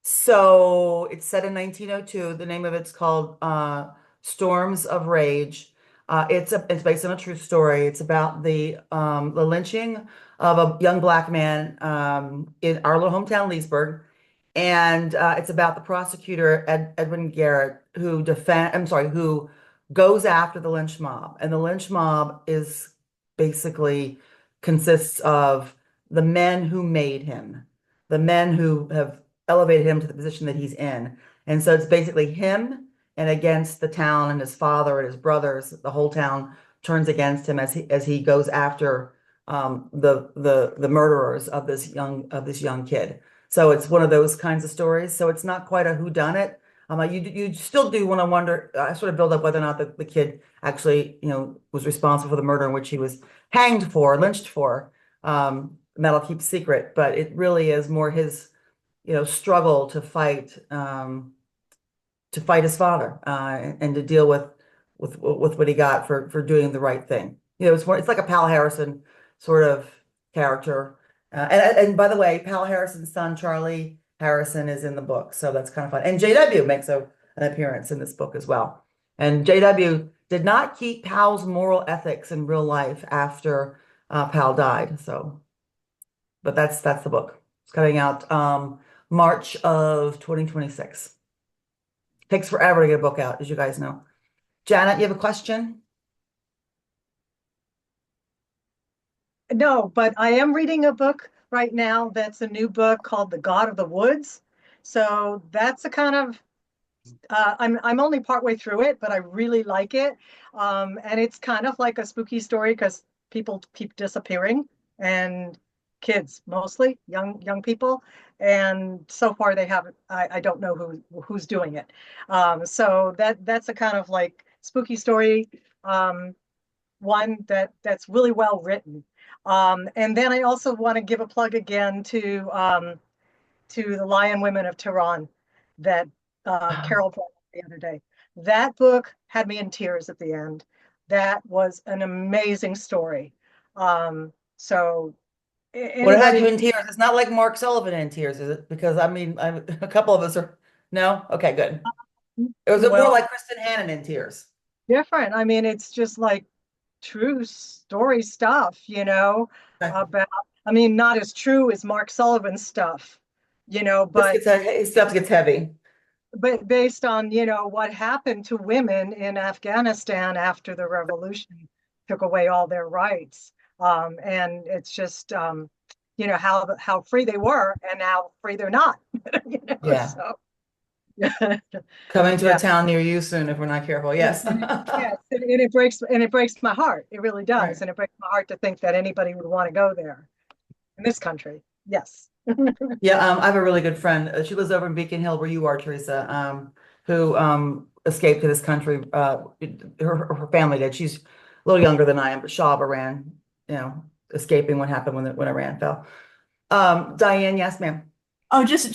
Speaker 1: So it's set in 1902. The name of it's called Storms of Rage. It's based on a true story. It's about the lynching of a young black man in our little hometown, Leesburg, and it's about the prosecutor Edwin Garrett who goes after the lynch mob, and the lynch mob is basically consists of the men who made him, the men who have elevated him to the position that he's in. And so it's basically him and against the town and his father and his brothers. The whole town turns against him as he goes after the murderers of this young kid. So it's one of those kinds of stories. So it's not quite a whodunit. You still do want to wonder, sort of build up whether or not the kid actually, was responsible for the murder in which he was hanged for, lynched for. That'll keep secret, but it really is more his, struggle to fight his father, and to deal with what he got for doing the right thing. It's like a Pal Harrison sort of character. And by the way, Pal Harrison's son, Charlie Harrison, is in the book, so that's kind of fun. And JW makes an appearance in this book as well. And JW did not keep Pal's moral ethics in real life after Pal died. But that's the book. It's coming out March of 2026. Takes forever to get a book out, as you guys know. Janet, you have a question?
Speaker 5: No, but I am reading a book right now that's a new book called The God of the Woods. So that's a kind of I'm only partway through it, but I really like it. And it's kind of like a spooky story because people keep disappearing, and kids mostly, young people. And so far they haven't, I don't know who's doing it. So that's a kind of like spooky story, one that's really well written. And then I also want to give a plug again to the Lion Women of Tehran that Carol brought up the other day. That book had me in tears at the end. That was an amazing story. So
Speaker 1: What had you
Speaker 5: anybody,
Speaker 1: in tears? It's not like Mark Sullivan in tears, is it? Because I mean, a couple of us are. No? Okay, good. It was more
Speaker 5: well,
Speaker 1: like Kristen Hannon in tears.
Speaker 5: different. I mean, it's just like true story stuff, about, I mean, not as true as Mark Sullivan's stuff, but
Speaker 1: His stuff gets heavy.
Speaker 5: based on what happened to women in Afghanistan after the revolution took away all their rights, and it's just how free they were and how free they're not.
Speaker 1: Yeah.
Speaker 5: So
Speaker 1: Coming to
Speaker 5: Yeah.
Speaker 1: a town near you soon if we're not careful. Yes.
Speaker 5: Yes, and it breaks my heart. It really does.
Speaker 1: Right.
Speaker 5: And it breaks my heart to think that anybody would want to go there in this country. Yes.
Speaker 1: Yeah, I have a really good friend. She lives over in Beacon Hill where you are, Teresa, who escaped to this country. Her family did. She's a little younger than I am, but Shaba ran, escaping what happened when Iran fell. Diane, yes, ma'am.
Speaker 4: Oh, just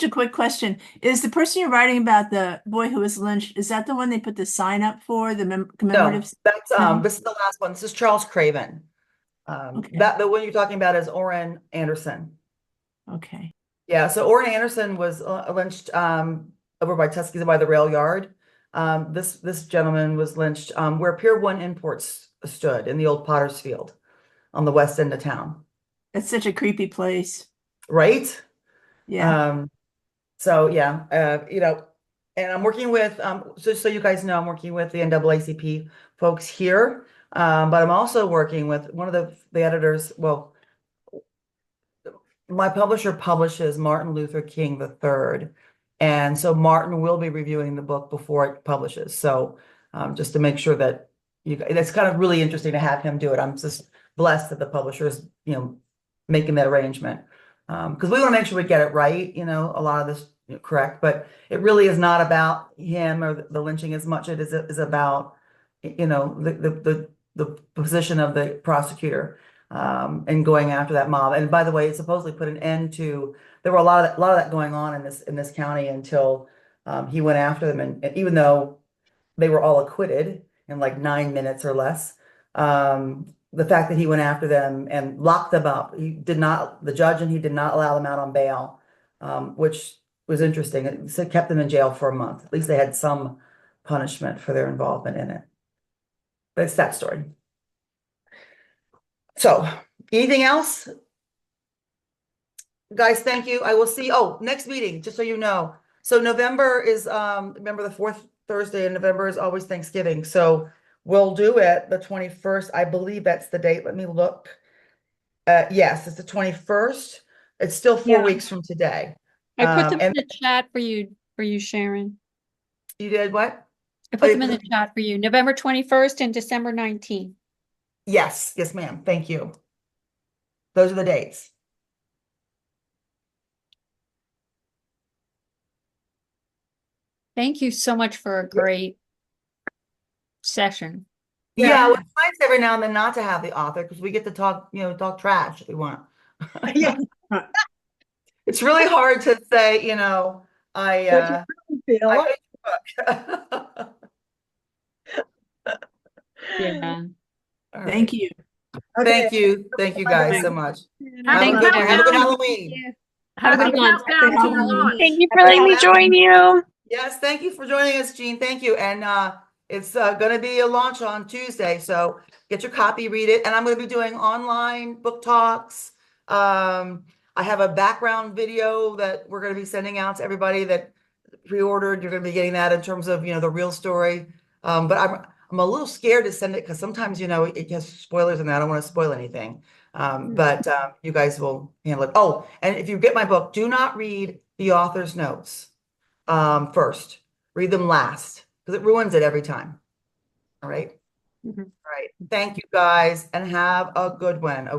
Speaker 4: a quick question. Is the person you're writing about, the boy who was lynched, is that the one they put the sign up for, the
Speaker 1: No,
Speaker 4: commemorative?
Speaker 1: that's
Speaker 4: No?
Speaker 1: this is the last one. This is Charles Craven.
Speaker 4: Okay.
Speaker 1: That the one you're talking about is Orrin Anderson.
Speaker 4: Okay.
Speaker 1: Yeah, so Orrin Anderson was lynched over by Tuskegee by the rail yard. This gentleman was lynched where Pier 1 Imports stood in the old Potter's Field on the west end of town.
Speaker 4: That's such a creepy place.
Speaker 1: Right?
Speaker 4: Yeah.
Speaker 1: So yeah, and I'm working with just so you guys know, I'm working with the NAACP folks here. But I'm also working with one of the editors. Well, my publisher publishes Martin Luther King III. And so Martin will be reviewing the book before it publishes. So just to make sure that that's kind of really interesting to have him do it. I'm just blessed that the publisher is, making that arrangement. Because we want to make sure we get it right, a lot of this correct, but it really is not about him or the lynching as much as it is about, the position of the prosecutor and going after that mob. And by the way, it supposedly put an end to, there were a lot of that going on in this county until he went after them. And even though they were all acquitted in like 9 minutes or less, the fact that he went after them and locked them up, the judge and he did not allow them out on bail, which was interesting. It kept them in jail for a month. At least they had some punishment for their involvement in it. But it's that story. So, anything else? Guys, thank you. I will see. Oh, next meeting, just so you know. So November is, remember the fourth Thursday in November is always Thanksgiving. So we'll do it the 21st. I believe that's the date. Let me look. Yes, it's the 21st. It's still 4 weeks from today.
Speaker 6: I put them in
Speaker 1: And
Speaker 6: the chat for you, Sharon.
Speaker 1: you did what?
Speaker 6: I put them in the chat for you. November 21st and December 19th.
Speaker 1: Yes, ma'am. Thank you. Those are the dates.
Speaker 6: Thank you so much for a great session.
Speaker 1: Yeah, it's nice every now and then not to have the author because we get to talk, talk trash if we want.
Speaker 5: Yeah.
Speaker 1: It's really hard to say, I
Speaker 5: feel.
Speaker 6: Yeah.
Speaker 4: Thank you.
Speaker 1: Thank you guys so much.
Speaker 2: Happy
Speaker 1: Have a good
Speaker 2: countdown.
Speaker 1: Halloween.
Speaker 6: Have a
Speaker 2: Happy
Speaker 6: good one.
Speaker 2: countdown to the launch.
Speaker 13: Thank you for letting me join you.
Speaker 1: Yes, thank you for joining us, Jean. Thank you. And it's going to be a launch on Tuesday. So get your copy, read it. And I'm going to be doing online book talks. I have a background video that we're going to be sending out to everybody that pre-ordered. You're going to be getting that in terms of, the real story. But I'm a little scared to send it because sometimes, it has spoilers and I don't want to spoil anything. But you guys will handle it. Oh, and if you get my book, do not read the author's notes first. Read them last because it ruins it every time. All right. All right. Thank you guys and have a good one. Okay.